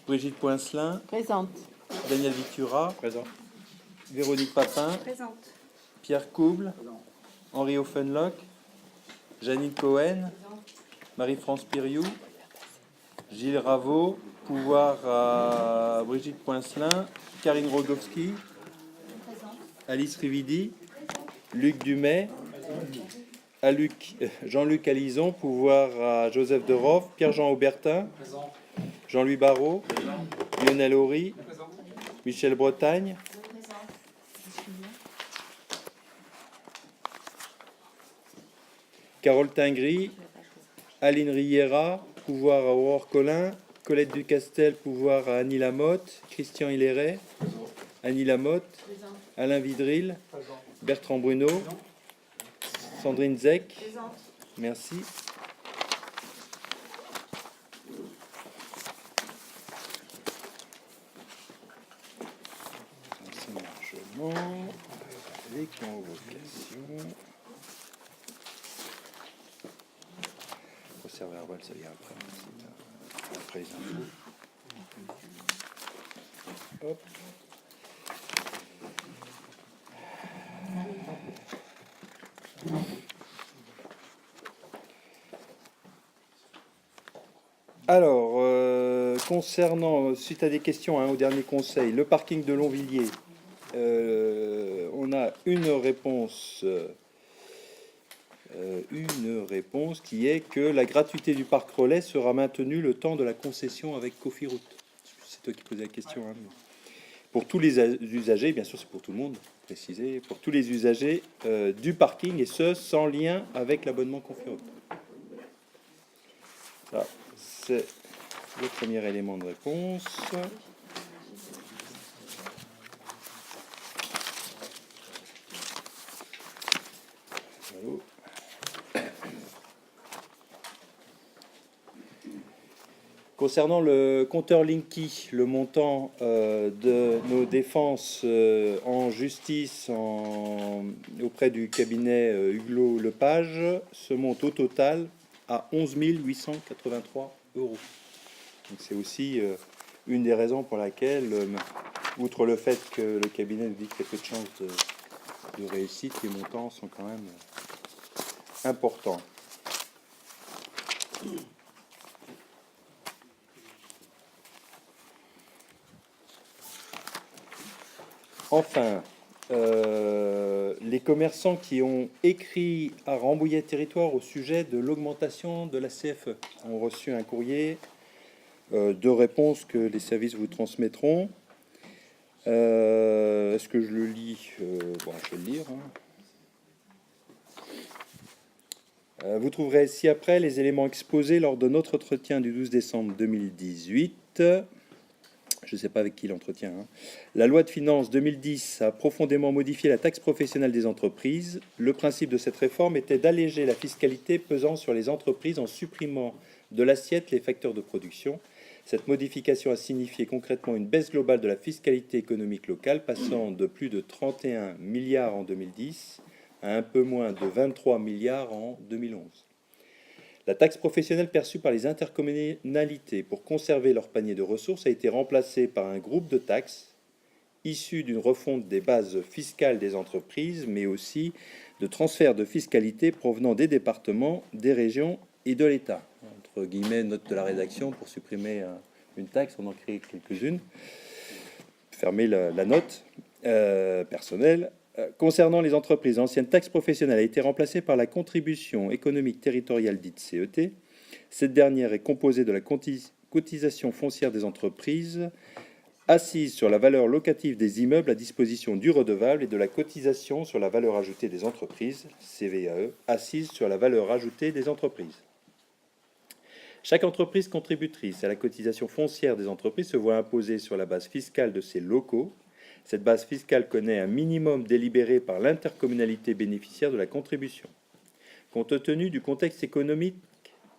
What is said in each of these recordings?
Brigitte Poincelin, Présente. Daniel Vitura, Présent. Véronique Papin, Présente. Pierre Couble, Henri Offenloch, Janine Cohen, Marie-France Piriou, Gilles Raveau, pouvoir à Brigitte Poincelin, Karine Rodowski, Alice Rividi, Luc Dumay, Jean-Luc Alison, pouvoir à Joseph Deroff, Pierre-Jean Aubertin, Jean-Louis Barrault, Lionel Horry, Michel Bretagne, Carole Tingry, Aline Riera, pouvoir à Aurore Collin, Colette Ducastel, pouvoir à Annie Lamotte, Christian Hilleret, Annie Lamotte, Alain Vidril, Bertrand Bruno, Sandrine Zec, merci. C'est largement les convocations. Procès verbal, ça vient après. Après les infos. Hop. Alors, concernant, suite à des questions au dernier conseil, le parking de Longvilliers, on a une réponse qui est que la gratuité du parc relais sera maintenue le temps de la concession avec Cofiroute. C'est toi qui posais la question. Hein. Pour tous les usagers, bien sûr c'est pour tout le monde, précisé, pour tous les usagers du parking, et ce, sans lien avec l'abonnement Cofiroute. Ça, c'est le premier élément de réponse. Concernant le compteur Linky, le montant de nos défenses en justice auprès du cabinet Huglot Lepage se monte au total à 11 883 euros. Donc c'est aussi une des raisons pour laquelle, outre le fait que le cabinet nous dit qu'il y a peu de chances de réussite, les montants sont quand même importants. Enfin, les commerçants qui ont écrit à Rambouillet Territoire au sujet de l'augmentation de la CFE ont reçu un courrier de réponse que les services vous transmettront. Est-ce que je le lis bon, je vais le lire. Hein. Vous trouverez ci-après les éléments exposés lors de notre entretien du 12 décembre 2018. Je ne sais pas avec qui l'entretien. Hein. La loi de finances 2010 a profondément modifié la taxe professionnelle des entreprises. Le principe de cette réforme était d'alléger la fiscalité pesant sur les entreprises en supprimant de l'assiette les facteurs de production. Cette modification a signifié concrètement une baisse globale de la fiscalité économique locale, passant de plus de 31 milliards en 2010 à un peu moins de 23 milliards en 2011. La taxe professionnelle perçue par les intercommunalités pour conserver leur panier de ressources a été remplacée par un groupe de taxes issu d'une refonte des bases fiscales des entreprises, mais aussi de transferts de fiscalité provenant des départements, des régions et de l'État. Entre guillemets, note de la rédaction pour supprimer une taxe, on en crée quelques-unes. Fermez la note personnelle. Concernant les entreprises, l'ancienne taxe professionnelle a été remplacée par la contribution économique territoriale dite CET. Cette dernière est composée de la cotisation foncière des entreprises assise sur la valeur locative des immeubles à disposition du redevable et de la cotisation sur la valeur ajoutée des entreprises, CVAE, assise sur la valeur ajoutée des entreprises. Chaque entreprise contributrice à la cotisation foncière des entreprises se voit imposer sur la base fiscale de ses locaux. Cette base fiscale connaît un minimum délibéré par l'intercommunalité bénéficiaire de la contribution. Compte tenu du contexte économique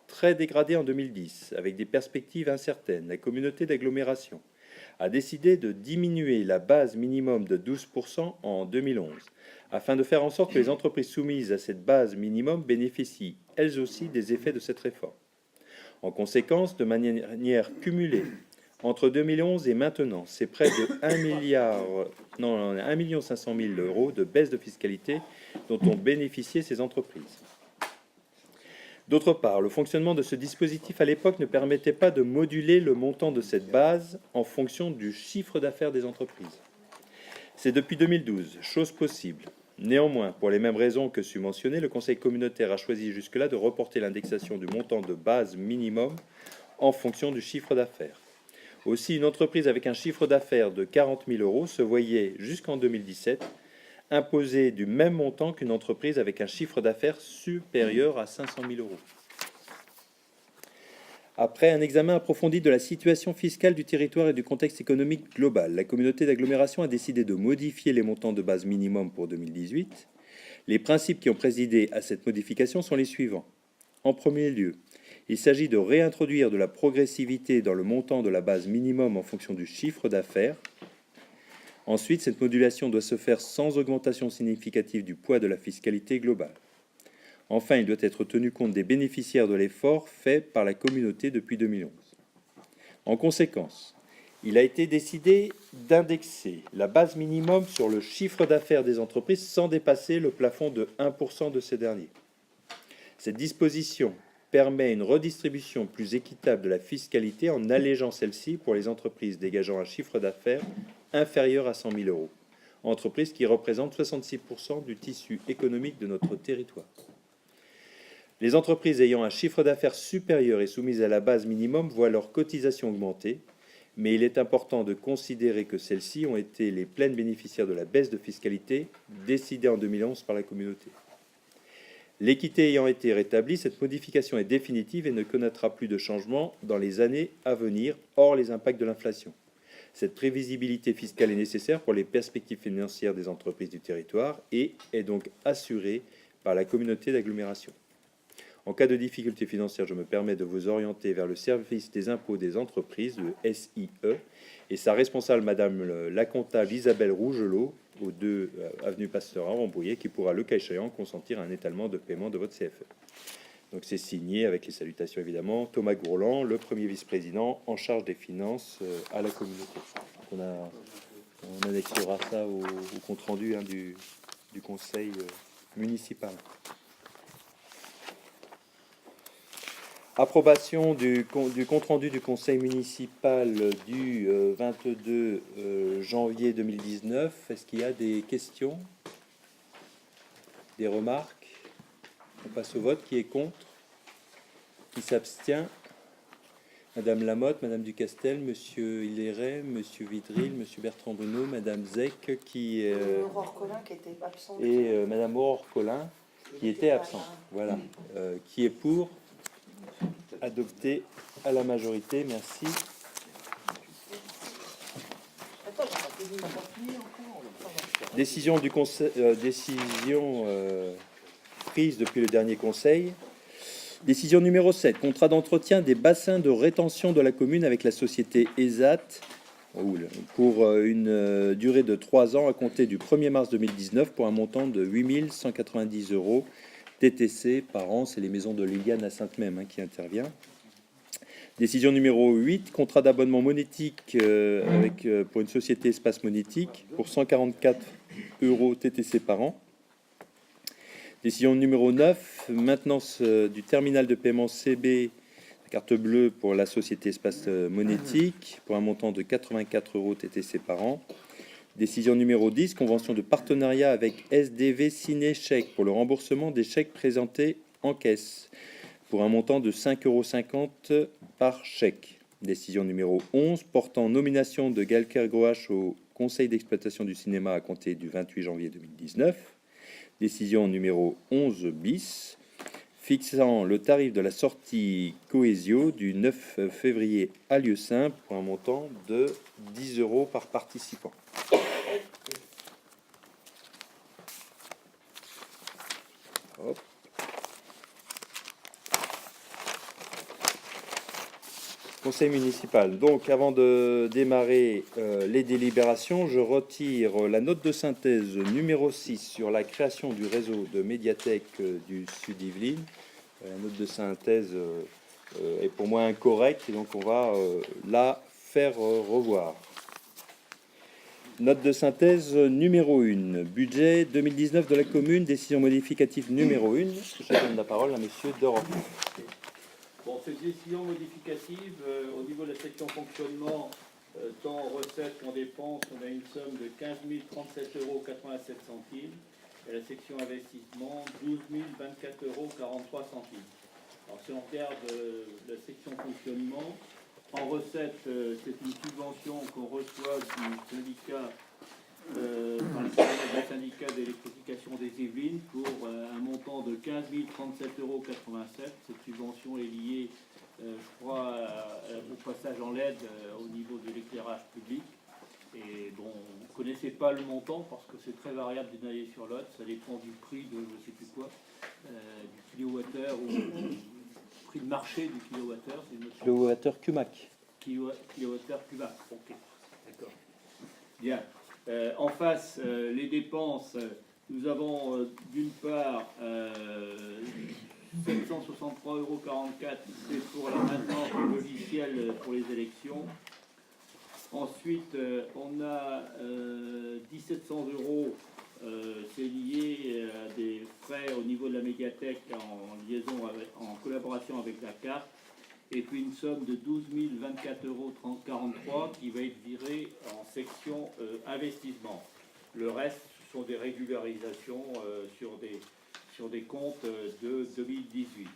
très dégradé en 2010, avec des perspectives incertaines, la communauté d'agglomération a décidé de diminuer la base minimum de 12% en 2011, afin de faire en sorte que les entreprises soumises à cette base minimum bénéficient, elles aussi, des effets de cette réforme. En conséquence, de manière cumulée, Entre 2011 et maintenant, c'est près de 1 500 000 euros de baisse de fiscalité dont ont bénéficié ces entreprises. D'autre part, le fonctionnement de ce dispositif à l'époque ne permettait pas de moduler le montant de cette base en fonction du chiffre d'affaires des entreprises. C'est depuis 2012, chose possible. Néanmoins, pour les mêmes raisons que subventionnées, le Conseil communautaire a choisi jusque-là de reporter l'indexation du montant de base minimum en fonction du chiffre d'affaires. Aussi, une entreprise avec un chiffre d'affaires de 40 000 euros se voyait, jusqu'en 2017, imposée du même montant qu'une entreprise avec un chiffre d'affaires supérieur à 500 000 euros. Après un examen approfondi de la situation fiscale du territoire et du contexte économique global, la communauté d'agglomération a décidé de modifier les montants de base minimum pour 2018. Les principes qui ont présidé à cette modification sont les suivants. En premier lieu, il s'agit de réintroduire de la progressivité dans le montant de la base minimum en fonction du chiffre d'affaires. Ensuite, cette modulation doit se faire sans augmentation significative du poids de la fiscalité globale. Enfin, il doit être tenu compte des bénéficiaires de l'effort fait par la communauté depuis 2011. En conséquence, il a été décidé d'indexer la base minimum sur le chiffre d'affaires des entreprises sans dépasser le plafond de 1% de ces derniers. Cette disposition permet une redistribution plus équitable de la fiscalité en allégeant celle-ci pour les entreprises dégageant un chiffre d'affaires inférieur à 100 000 euros, entreprises qui représentent 66% du tissu économique de notre territoire. Les entreprises ayant un chiffre d'affaires supérieur et soumises à la base minimum voient leur cotisation augmenter, mais il est important de considérer que celles-ci ont été les pleines bénéficiaires de la baisse de fiscalité décidée en 2011 par la communauté. L'équité ayant été rétablie, cette modification est définitive et ne connaîtra plus de changement dans les années à venir, hors les impacts de l'inflation. Cette prévisibilité fiscale est nécessaire pour les perspectives financières des entreprises du territoire et est donc assurée par la communauté d'agglomération. En cas de difficulté financière, je me permets de vous orienter vers le service des impôts des entreprises, le SIE, et sa responsable, Madame la comptable Isabelle Rougelot, aux 2 avenue Pasteur à Rambouillet, qui pourra, le cas échéant, consentir un étalement de paiement de votre CFE. Donc c'est signé, avec les salutations évidemment, Thomas Gourland, le premier vice-président en charge des finances à la communauté. On annexera ça au compte-rendu du conseil municipal. Approbation du compte-rendu du conseil municipal du 22 janvier 2019. Est-ce qu'il y a des questions? Des remarques? On passe au vote. Qui est contre? Qui s'abstient? Madame Lamotte, Madame Ducastel, Monsieur Hilleret, Monsieur Vidril, Monsieur Bertrand Bonneau, Madame Zec, qui Aurore Collin qui était absente. et Madame Aurore Collin qui était absente. Voilà. Qui est pour? Adopté à la majorité, merci. Décision du conseil, prise depuis le dernier conseil. Décision numéro 7, contrat d'entretien des bassins de rétention de la commune avec la société ESAT pour une durée de 3 ans à compter du 1er mars 2019 pour un montant de 8 190 euros TTC par an. C'est les maisons de Liliane à Sainte-Même qui intervient. Décision numéro 8, contrat d'abonnement monétique pour une société Espace Monétique pour 144 euros TTC par an. Décision numéro 9, maintenance du terminal de paiement CB, carte bleue pour la société Espace Monétique pour un montant de 84 euros TTC par an. Décision numéro 10, convention de partenariat avec SDV Ciné Chèque pour le remboursement des chèques présentés en caisse pour un montant de 5,50 € par chèque. Décision numéro 11, portant nomination de Galker Groach au conseil d'exploitation du cinéma à compter du 28 janvier 2019. Décision numéro 11 bis, fixant le tarif de la sortie Cohésio du 9 février à lieu simple pour un montant de 10 € par participant. Hop. Conseil municipal. Donc, avant de démarrer les délibérations, je retire la note de synthèse numéro 6 sur la création du réseau de médiathèques du Sud-Yvelines. La note de synthèse est pour moi incorrecte, et donc on va la faire revoir. Note de synthèse numéro 1, budget 2019 de la commune, décision modificative numéro 1. Je donne la parole à monsieur Doroth. Bon, cette décision modificative, au niveau de la section fonctionnement, tant en recettes qu'en dépenses, on a une somme de 15 037,87 €. Et la section investissement, 12 024,43 €. Alors si on regarde la section fonctionnement, en recettes, c'est une subvention qu'on reçoit du syndicat, du syndicat d'électrification des Yvelines pour un montant de 15 037,87 €. Cette subvention est liée, je crois, au passage en LED au niveau de l'éclairage public. Et bon, on ne connaissait pas le montant parce que c'est très variable d'une année sur l'autre. Ça dépend du prix de je ne sais plus quoi, du kilowattheure ou du prix de marché du kilowattheure. Kilowattheure CUMAC. Kilowattheure CUMAC, ok, d'accord. Bien. En face, les dépenses, nous avons d'une part 763,44 €, c'est pour la maintenance du logiciel pour les élections. Ensuite, on a 1700 €, c'est lié à des frais au niveau de la médiathèque en collaboration avec la carte. Et puis une somme de 12 024,43 € qui va être virée en section investissement. Le reste, ce sont des régularisations sur des comptes de 2018.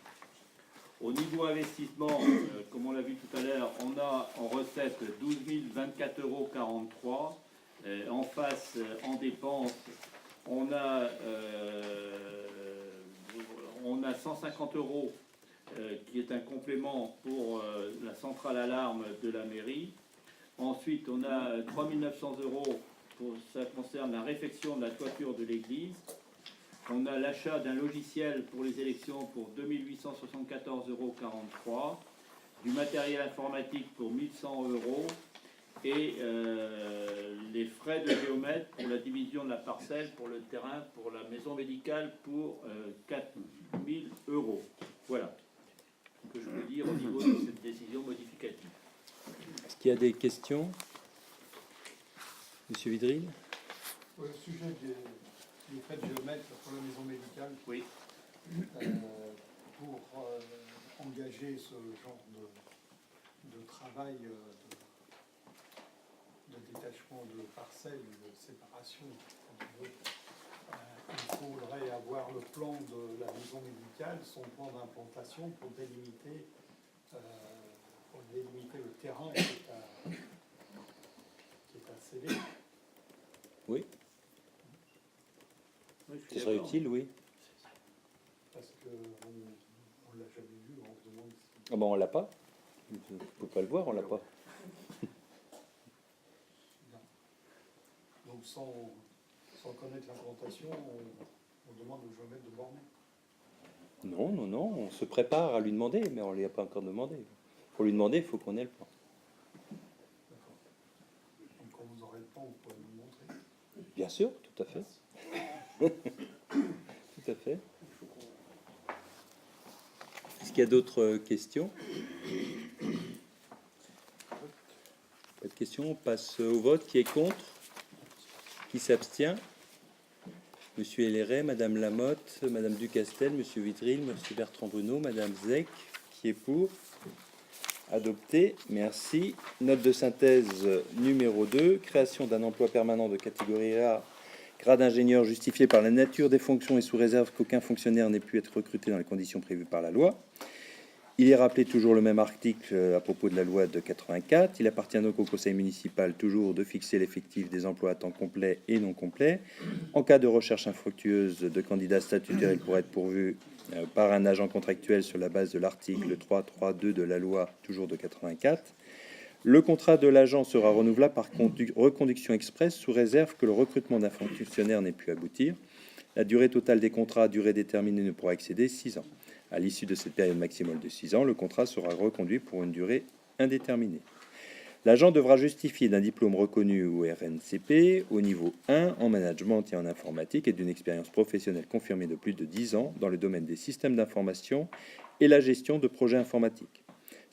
Au niveau investissement, comme on l'a vu tout à l'heure, on a en recette 12 024,43 €. En face, en dépenses, on a 150 € qui est un complément pour la centrale alarme de la mairie. Ensuite, on a 3 900 €, ça concerne la réfection de la toiture de l'église. On a l'achat d'un logiciel pour les élections pour 2 874,43 €, du matériel informatique pour 1 100 € et les frais de géomètre pour la division de la parcelle, pour le terrain, pour la maison médicale pour 4 000 €. Voilà ce que je peux dire au niveau de cette décision modificative. Est-ce qu'il y a des questions? Monsieur Vidril? Au sujet du fait de géomètre pour la maison médicale, Oui. Pour engager ce genre de travail de détachement de parcelles, de séparation, il faudrait avoir le plan de la maison médicale, son plan d'implantation pour délimiter le terrain qui est à céder. Oui. Oui, Ce serait utile, oui. Parce qu'on ne l'a jamais vu, on se demande si... Ah bon, on l'a pas. On ne peut pas le voir, on l'a pas. Donc sans connaître l'implantation, on demande au géomètre de borner. Non, non, non, on se prépare à lui demander, mais on ne lui a pas encore demandé. Pour lui demander, il faut qu'on ait le plan. D'accord. Donc quand vous aurez le plan, vous pourrez nous le montrer. Bien sûr, tout à fait. Tout à fait. Est-ce qu'il y a d'autres questions? Pas de questions, on passe au vote. Qui est contre? Qui s'abstient? Monsieur Héléret, Madame Lamotte, Madame Ducastel, Monsieur Vidril, Monsieur Bertrand Bruno, Madame Zec. Qui est pour? Adopté, merci. Note de synthèse numéro 2, création d'un emploi permanent de catégorie A, grade ingénieur justifié par la nature des fonctions et sous réserve qu'aucun fonctionnaire n'ait pu être recruté dans les conditions prévues par la loi. Il est rappelé toujours le même article à propos de la loi de 84. Il appartient donc au conseil municipal toujours de fixer l'effectif des emplois à temps complet et non complet. En cas de recherche infructueuse de candidats statutaires, il pourrait être pourvu par un agent contractuel sur la base de l'article 3.3.2 de la loi toujours de 84. Le contrat de l'agent sera renouvelable par reconduction express sous réserve que le recrutement d'un fonctionnaire n'ait pu aboutir. La durée totale des contrats à durée déterminée ne pourra excéder 6 ans. À l'issue de cette période maximale de 6 ans, le contrat sera reconduit pour une durée indéterminée. L'agent devra justifier d'un diplôme reconnu ou RNCP au niveau 1 en management et en informatique et d'une expérience professionnelle confirmée de plus de 10 ans dans le domaine des systèmes d'information et la gestion de projets informatiques.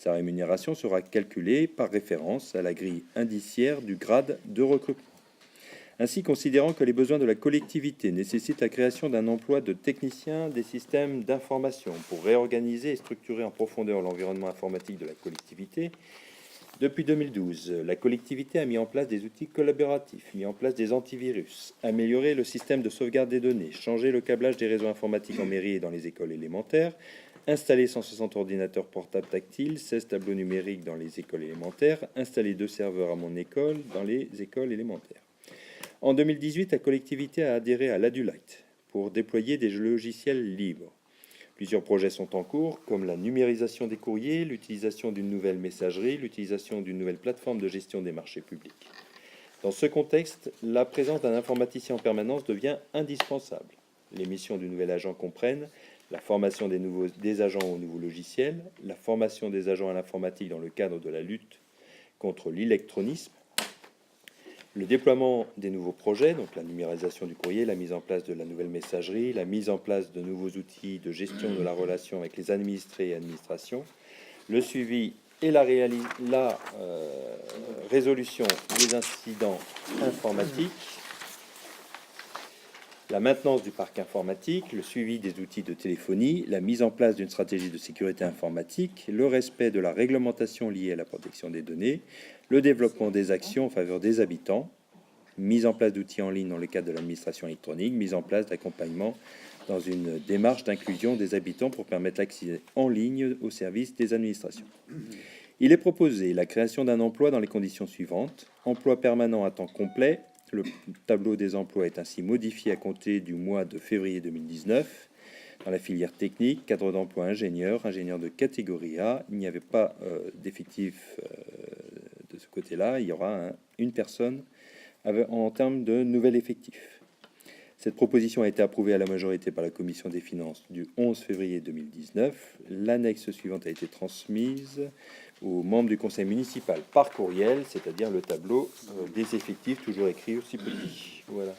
Sa rémunération sera calculée par référence à la grille indiciaire du grade de recrutement. Ainsi, considérant que les besoins de la collectivité nécessitent la création d'un emploi de technicien des systèmes d'information pour réorganiser et structurer en profondeur l'environnement informatique de la collectivité, depuis 2012, la collectivité a mis en place des outils collaboratifs, mis en place des antivirus, amélioré le système de sauvegarde des données, changé le câblage des réseaux informatiques en mairie et dans les écoles élémentaires, installé 160 ordinateurs portables tactiles, 16 tableaux numériques dans les écoles élémentaires, installé 2 serveurs à mon école dans les écoles élémentaires. En 2018, la collectivité a adhéré à l'Adulite pour déployer des logiciels libres. Plusieurs projets sont en cours, comme la numérisation des courriers, l'utilisation d'une nouvelle messagerie, l'utilisation d'une nouvelle plateforme de gestion des marchés publics. Dans ce contexte, la présence d'un informaticien en permanence devient indispensable. Les missions du nouvel agent comprennent la formation des agents aux nouveaux logiciels, la formation des agents à l'informatique dans le cadre de la lutte contre l'électronisme, le déploiement des nouveaux projets, donc la numérisation du courrier, la mise en place de la nouvelle messagerie, la mise en place de nouveaux outils de gestion de la relation avec les administrés et administrations, le suivi et la résolution des incidents informatiques, la maintenance du parc informatique, le suivi des outils de téléphonie, la mise en place d'une stratégie de sécurité informatique, le respect de la réglementation liée à la protection des données, le développement des actions en faveur des habitants, mise en place d'outils en ligne dans le cadre de l'administration électronique, mise en place d'accompagnement dans une démarche d'inclusion des habitants pour permettre l'accès en ligne aux services des administrations. Il est proposé la création d'un emploi dans les conditions suivantes. Emploi permanent à temps complet. Le tableau des emplois est ainsi modifié à compter du mois de février 2019. Dans la filière technique, cadre d'emploi ingénieur, ingénieur de catégorie A, il n'y avait pas d'effectif de ce côté-là. Il y aura une personne en termes de nouvel effectif. Cette proposition a été approuvée à la majorité par la Commission des finances du 11 février 2019. L'annexe suivante a été transmise aux membres du conseil municipal par courriel, c'est-à-dire le tableau des effectifs, toujours écrit aussi petit. Voilà.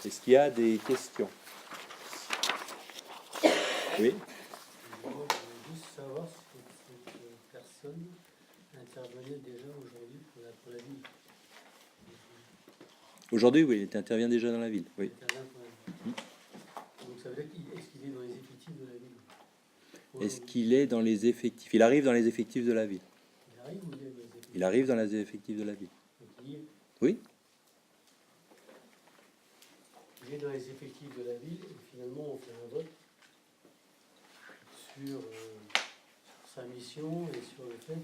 Est-ce qu'il y a des questions? Oui. Je voudrais juste savoir si cette personne intervenait déjà aujourd'hui pour la ville. Aujourd'hui, oui, il intervient déjà dans la ville. Oui. Donc ça veut dire est-ce qu'il est dans les effectifs de la ville? Est-ce qu'il est dans les effectifs? Il arrive dans les effectifs de la ville. Il arrive ou il est dans les effectifs? Il arrive dans les effectifs de la ville. Donc, il est Oui. dans les effectifs de la ville et finalement on fait un vote sur sa mission et sur le fait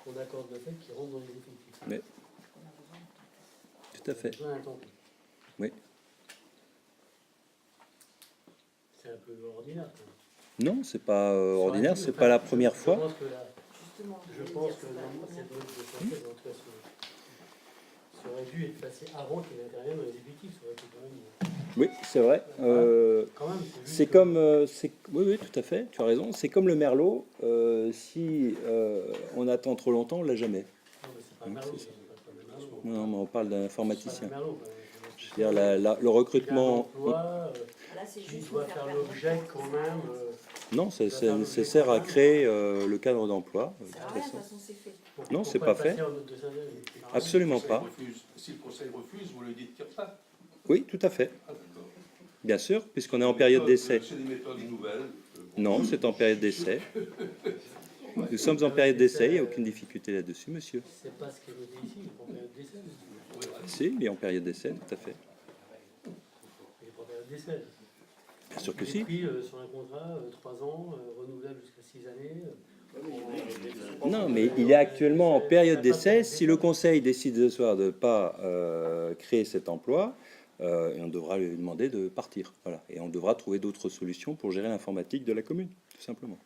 qu'on accorde le fait qu'il rentre dans les effectifs. Mais, tout à fait. On a besoin d'un temps. Oui. C'est un peu ordinaire. Quoi. Non, c'est pas ordinaire, c'est pas la première fois. Je pense que cette note de synthèse, en tout cas, ça aurait dû être passé avant qu'il intervienne dans les effectifs. Ça aurait été quand même. Oui, c'est vrai. Quand même, C'est comme, oui, oui, tout à fait. Tu as raison. C'est comme le merlot. Si on attend trop longtemps, on l'a jamais. Non, mais c'est pas un merlot. c'est ça. C'est pas un merlot. Non, mais on parle d'un informaticien. C'est pas un merlot, quoi. Je veux dire, le recrutement. Là, c'est Qui juste doit faire l'objet quand même. Non, c'est nécessaire à créer le cadre d'emploi. De toute rien, de toute façon. façon, c'est fait. Non, c'est pas fait. Absolument pas. Si le conseil refuse, vous le dites comme ça. Oui, tout à fait. Ah, d'accord. Bien sûr, puisqu'on est en période d'essai. C'est des méthodes nouvelles. Non, c'est en période d'essai. Nous sommes en période d'essai, il n'y a aucune difficulté là-dessus, monsieur. C'est pas ce qui est noté ici, il est pas en période d'essai. Si, il est en période d'essai, tout à fait. Il est pas en période d'essai. Bien sûr que Et si. puis sur un contrat, 3 ans, renouvelable jusqu'à 6 années. Non, mais il est actuellement en période d'essai. Si le conseil décide ce soir de ne pas créer cet emploi, on devra lui demander de partir. Voilà. Et on devra trouver d'autres solutions pour gérer l'informatique de la commune, tout simplement.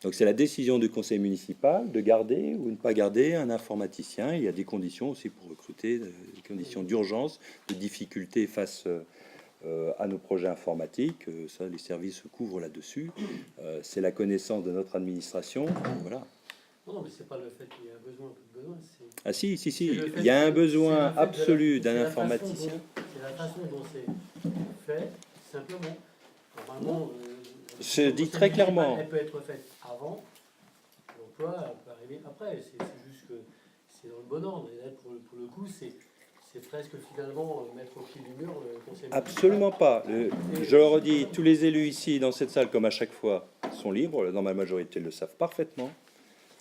Donc c'est la décision du conseil municipal de garder ou ne pas garder un informaticien. Il y a des conditions aussi pour recruter, des conditions d'urgence, de difficultés face à nos projets informatiques. Ça, les services se couvrent là-dessus. C'est la connaissance de notre administration. Voilà. Non, mais c'est pas le fait qu'il y ait un besoin ou peu de besoin. Ah si, si, si. C'est le fait Il y a un que- besoin c'est le fait absolu de d'un la- c'est la façon informaticien. C'est la façon dont c'est fait, simplement. Normalement, Je dis très clairement. Elle peut être faite avant, l'emploi peut arriver après. C'est juste que c'est dans le bon ordre. Et là, pour le coup, c'est presque finalement mettre au pied du mur le conseil municipal. Absolument pas. Je le redis, tous les élus ici dans cette salle, comme à chaque fois, sont libres. Dans ma majorité, le savent parfaitement.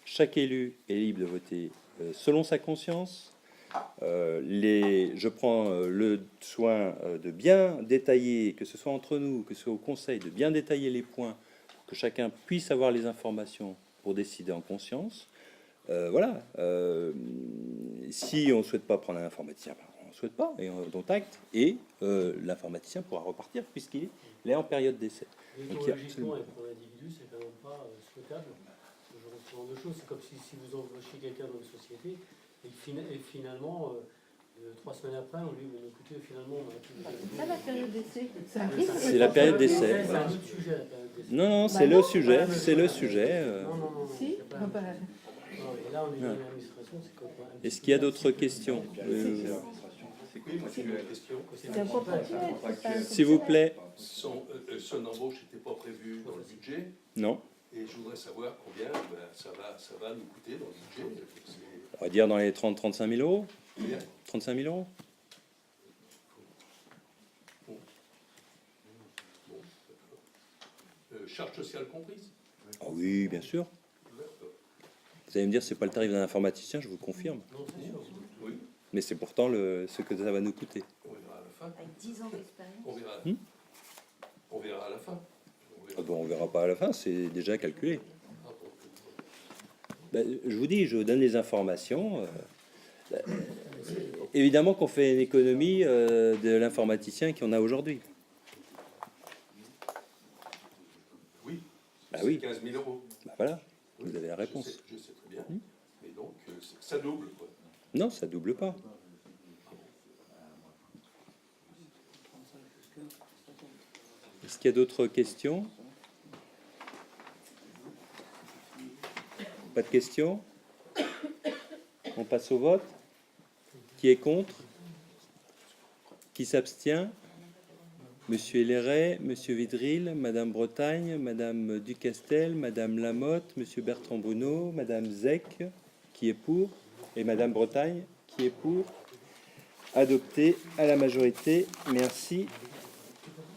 Chaque élu est libre de voter selon sa conscience. Je prends le soin de bien détailler, que ce soit entre nous, que ce soit au conseil, de bien détailler les points pour que chacun puisse avoir les informations pour décider en conscience. Voilà. Si on ne souhaite pas prendre un informaticien, on ne souhaite pas, et on acte, et l'informaticien pourra repartir puisqu'il est en période d'essai. Logiquement, et pour l'individu, c'est quand même pas souhaitable. Ce genre de choses, c'est comme si vous embauchez quelqu'un dans une société, et finalement, 3 semaines après, on lui dit, écoutez, finalement, on a plus... Ça, la période d'essai, ça arrive. C'est la période d'essai. C'est un autre sujet, la période d'essai. Non, c'est le sujet, c'est le sujet. Non. Si, c'est pas- non, bah, Non, et là, on est dans l'administration, c'est comme un petit Est-ce qu'il y a peu- d'autres questions Oui, moi j'ai eu la question. c'est un contractuel, c'est pas un S'il vous plaît. Son embauche n'était pas prévu dans le budget. Non. Et je voudrais savoir combien ça va nous coûter dans le budget. On va dire dans les 30-35 000 euros. Combien 35 000 euros. Bon, charge sociale comprise. Ah oui, bien sûr. D'accord. Vous allez me dire, c'est pas le tarif d'un informaticien, je vous confirme. Non, c'est sûr. Oui, Mais c'est pourtant ce que ça va nous coûter. on verra à la fin. Avec 10 ans d'expérience. On verra, on verra à la fin. On verra. Ah bon, on verra pas à la fin, c'est déjà calculé. Ah bon. Ben, je vous dis, je vous donne les informations. Évidemment qu'on fait une économie de l'informaticien qu'on a aujourd'hui. Oui, Bah c'est oui. 15 000 euros. Ben voilà, vous avez la réponse. Je sais très bien. Mais donc, ça double, quoi. Non, ça double pas. Est-ce qu'il y a d'autres questions? Pas de questions? On passe au vote. Qui est contre? Qui s'abstient? Monsieur Héléret, Monsieur Vidril, Madame Bretagne, Madame Ducastel, Madame Lamotte, Monsieur Bertrand Bruno, Madame Zec, qui est pour, et Madame Bretagne, qui est pour. Adopté à la majorité. Merci.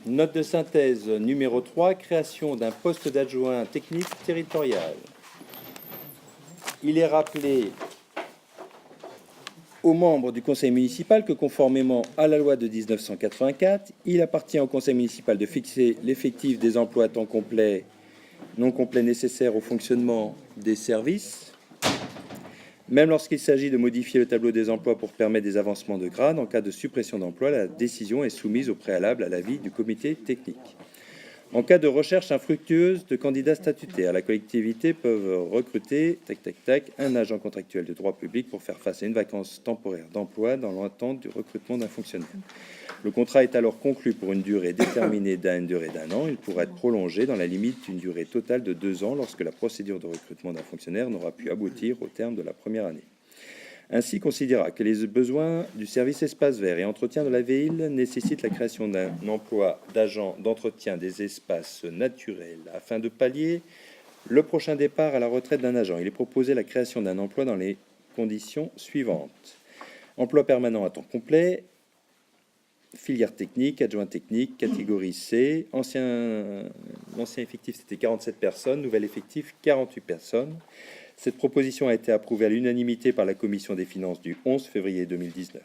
Note de synthèse numéro 3, création d'un poste d'adjoint technique territorial. Il est rappelé aux membres du conseil municipal que conformément à la loi de 1984, il appartient au conseil municipal de fixer l'effectif des emplois à temps complet, non complet nécessaires au fonctionnement des services, même lorsqu'il s'agit de modifier le tableau des emplois pour permettre des avancements de grade. En cas de suppression d'emploi, la décision est soumise au préalable à l'avis du comité technique. En cas de recherche infructueuse de candidats statutaires, la collectivité peut recruter un agent contractuel de droit public pour faire face à une vacance temporaire d'emploi dans l'attente du recrutement d'un fonctionnaire. Le contrat est alors conclu pour une durée déterminée d'une durée d'un an. Il pourra être prolongé dans la limite d'une durée totale de 2 ans lorsque la procédure de recrutement d'un fonctionnaire n'aura pu aboutir au terme de la première année. Ainsi, considérera que les besoins du service espace vert et entretien de la ville nécessitent la création d'un emploi d'agent d'entretien des espaces naturels afin de pallier le prochain départ à la retraite d'un agent. Il est proposé la création d'un emploi dans les conditions suivantes. Emploi permanent à temps complet, filière technique, adjoint technique, catégorie C. L'ancien effectif, c'était 47 personnes, nouvel effectif, 48 personnes. Cette proposition a été approuvée à l'unanimité par la Commission des finances du 11 février 2019.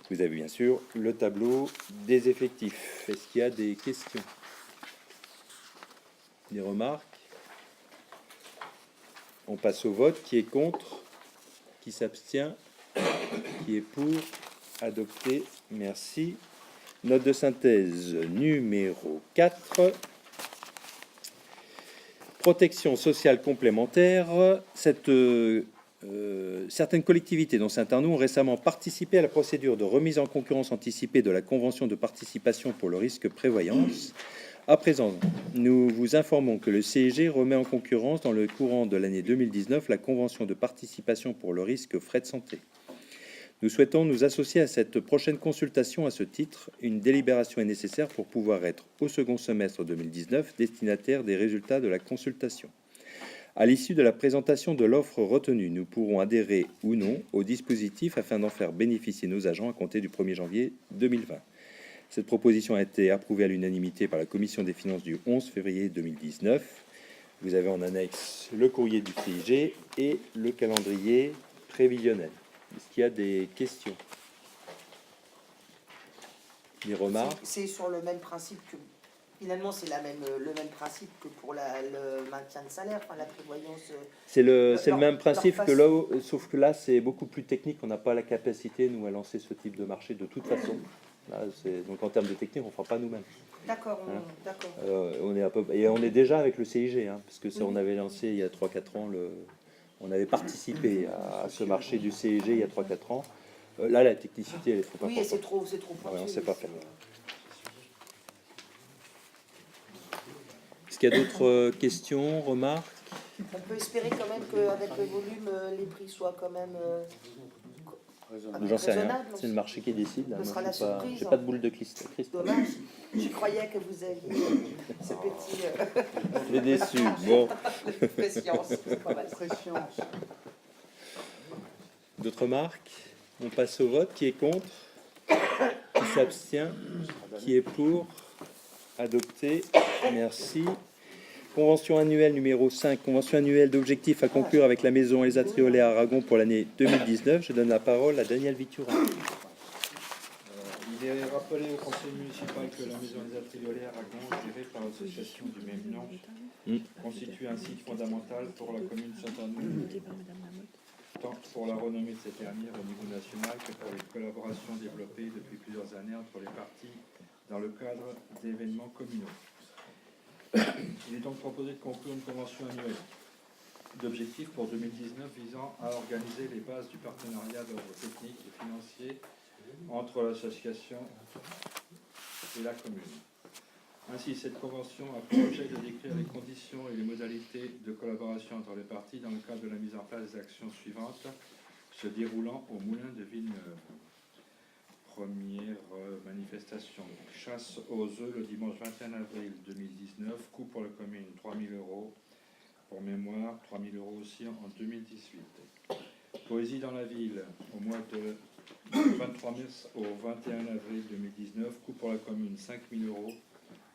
Vous avez bien sûr le tableau des effectifs. Est-ce qu'il y a des questions? Des remarques? On passe au vote. Qui est contre? Qui s'abstient? Qui est pour? Adopté. Merci. Note de synthèse numéro 4. Protection sociale complémentaire. Certaines collectivités, dont Saint-Arnoux, ont récemment participé à la procédure de remise en concurrence anticipée de la convention de participation pour le risque prévoyance. À présent, nous vous informons que le CEG remet en concurrence dans le courant de l'année 2019 la convention de participation pour le risque frais de santé. Nous souhaitons nous associer à cette prochaine consultation. À ce titre, une délibération est nécessaire pour pouvoir être, au second semestre 2019, destinataire des résultats de la consultation. À l'issue de la présentation de l'offre retenue, nous pourrons adhérer ou non au dispositif afin d'en faire bénéficier nos agents à compter du 1er janvier 2020. Cette proposition a été approuvée à l'unanimité par la Commission des finances du 11 février 2019. Vous avez en annexe le courrier du CIG et le calendrier prévisionnel. Est-ce qu'il y a des questions? Des remarques? C'est sur le même principe que. Finalement, c'est le même principe que pour le maintien de salaire, enfin la prévoyance. C'est le leur- même principe leur que là, sauf que là, c'est beaucoup plus technique. On n'a pas la capacité, nous, à lancer ce type de marché de toute façon. Là, donc, en termes de technique, on ne fera pas nous-mêmes. D'accord, Voilà. d'accord. On est déjà avec le CIG, hein, parce que ça, on avait lancé il y a 3-4 ans, on avait participé à ce marché du CIG il y a 3-4 ans. Là, la technicité, elle est trop Oui, et importante. c'est trop Ouais, on ne pointu, sait pas c'est- faire. Est-ce qu'il y a d'autres questions, remarques? On peut espérer quand même qu'avec le volume, les prix soient quand même. J'en sais rien. raisonnables. C'est le marché qui décide. Là. Ce Moi, sera la j'ai pas, surprise, j'ai hein. pas de boule de cristal. Dommage. Je croyais que vous aviez ce petit J'ai déçu. Bon. prescience. C'est pas mal. D'autres remarques? On passe au vote. Qui est contre? Qui s'abstient? Qui est pour? Adopté. Merci. Convention annuelle numéro 5. Convention annuelle d'objectifs à conclure avec la maison Elsa Triolet à Aragon pour l'année 2019. Je donne la parole à Daniel Vitura. Il est rappelé au conseil municipal que la maison Elsa Triolet à Aragon, gérée par l'association du même nom, constitue un site fondamental pour la commune de Saint-Arnoux, tant pour la renommée de cette dernière au niveau national que pour les collaborations développées depuis plusieurs années entre les parties dans le cadre d'événements communaux. Il est donc proposé de conclure une convention annuelle d'objectifs pour 2019 visant à organiser les bases du partenariat d'ordre technique et financier entre l'association et la commune. Ainsi, cette convention a pour objet de décrire les conditions et les modalités de collaboration entre les parties dans le cadre de la mise en place des actions suivantes se déroulant au Moulin de Villeneuve. Première manifestation, chasse aux œufs le dimanche 21 avril 2019, coût pour la commune 3 000 €, pour mémoire 3 000 € aussi en 2018. Poésie dans la ville, au mois de 23 mars au 21 avril 2019, coût pour la commune 5 000 €,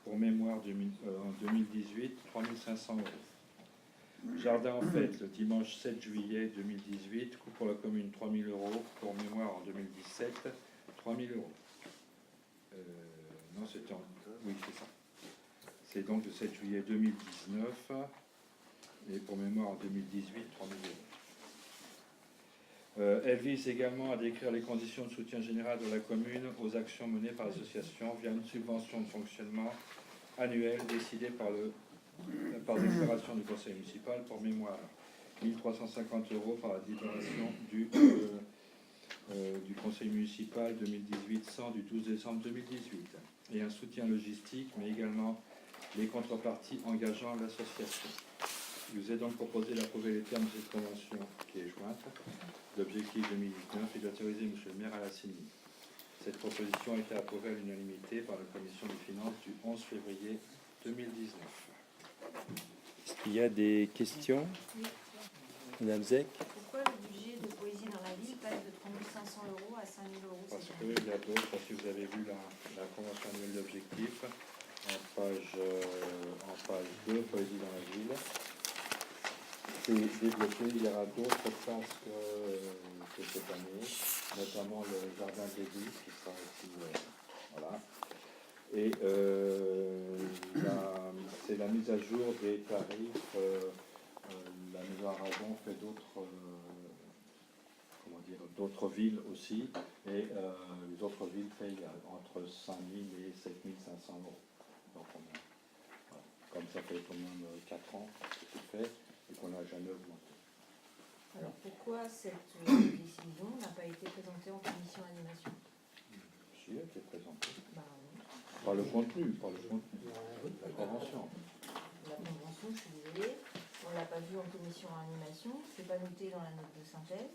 pour mémoire en 2018 3 500 €. Jardin en fête, le dimanche 7 juillet 2018, coût pour la commune 3 000 €, pour mémoire en 2017 3 000 €. Non, c'était en... Oui, c'est ça. C'est donc le 7 juillet 2019, et pour mémoire en 2018, 3 000 €. Elle vise également à décrire les conditions de soutien général de la commune aux actions menées par l'association via une subvention de fonctionnement annuelle décidée par déclaration du conseil municipal, pour mémoire 1 350 € par la déclaration du conseil municipal 2018-100 du 12 décembre 2018, et un soutien logistique, mais également les contreparties engageant l'association. Il vous est donc proposé d'approuver les termes de cette convention qui est jointe d'objectif 2019 et d'autoriser M. le maire à la signer. Cette proposition a été approuvée à l'unanimité par la commission des finances du 11 février 2019. Est-ce qu'il y a des questions? Madame Zec? Pourquoi le budget de Poésie dans la ville passe de 3 500 € à 5 000 € Parce cette qu'il année? y a d'autres, parce que vous avez vu la convention annuelle d'objectifs en page 2, Poésie dans la ville. C'est développé, il y aura d'autres places que cette année, notamment le jardin de l'église qui sera aussi, voilà. Et c'est la mise à jour des tarifs. La maison Aragon fait d'autres villes aussi, et les autres villes payent entre 5 000 et 7 500 €. Donc voilà. Comme ça fait quand même 4 ans que c'est fait et qu'on n'a jamais augmenté. Alors pourquoi cette décision n'a pas été présentée en commission animation? Si, elle était présentée. Bah, oui. Pas le contenu, la convention. La convention, je suis désolée, on ne l'a pas vue en commission animation, c'est pas noté dans la note de synthèse.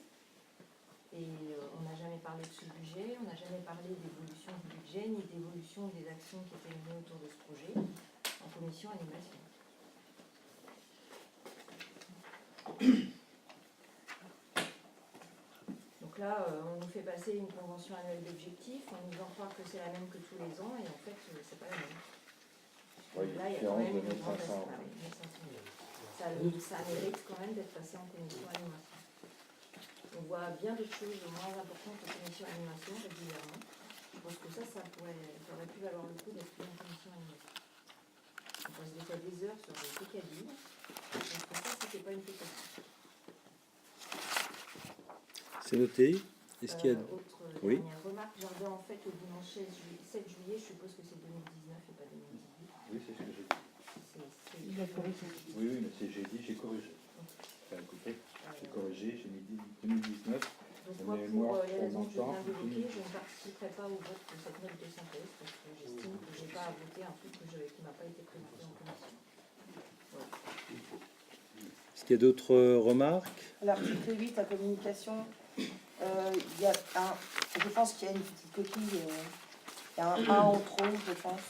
Et on n'a jamais parlé de ce budget, on n'a jamais parlé d'évolution du budget, ni d'évolution des actions qui étaient menées autour de ce projet en commission animation. Donc là, on nous fait passer une convention annuelle d'objectifs, on nous en croit que c'est la même que tous les ans, et en fait, c'est pas la même. Ouais, il y a Là, il y a une quand même différence de une grande 1500 euros. ça mérite quand même d'être passé en commission animation. On voit bien des choses moins importantes en commission animation régulièrement. Je pense que ça aurait pu valoir le coup d'être pris en commission animation. On passe des fois des heures sur des pécadilles. Je pense que ça, c'était pas une pécadille. C'est noté. Est-ce qu'il y a... Autre Oui. dernière remarque, j'en en fait au dimanche 7 juillet, je suppose que c'est 2019 et pas 2018. Oui, c'est ce que j'ai dit. Il a corrigé. Oui, mais j'ai dit, j'ai corrigé. Enfin, écoutez, j'ai corrigé, j'ai mis 2019. Donc La moi, mémoire pour les pour raisons que je montant, viens d'évoquer, je ne participerai pas au vote de cette note de synthèse parce que j'estime que je n'ai pas à voter un truc qui ne m'a pas été présenté en commission. Voilà. Est-ce qu'il y a d'autres remarques? L'article 8, la communication, il y a je pense qu'il y a une petite coquille, il y a un A en trop, je pense.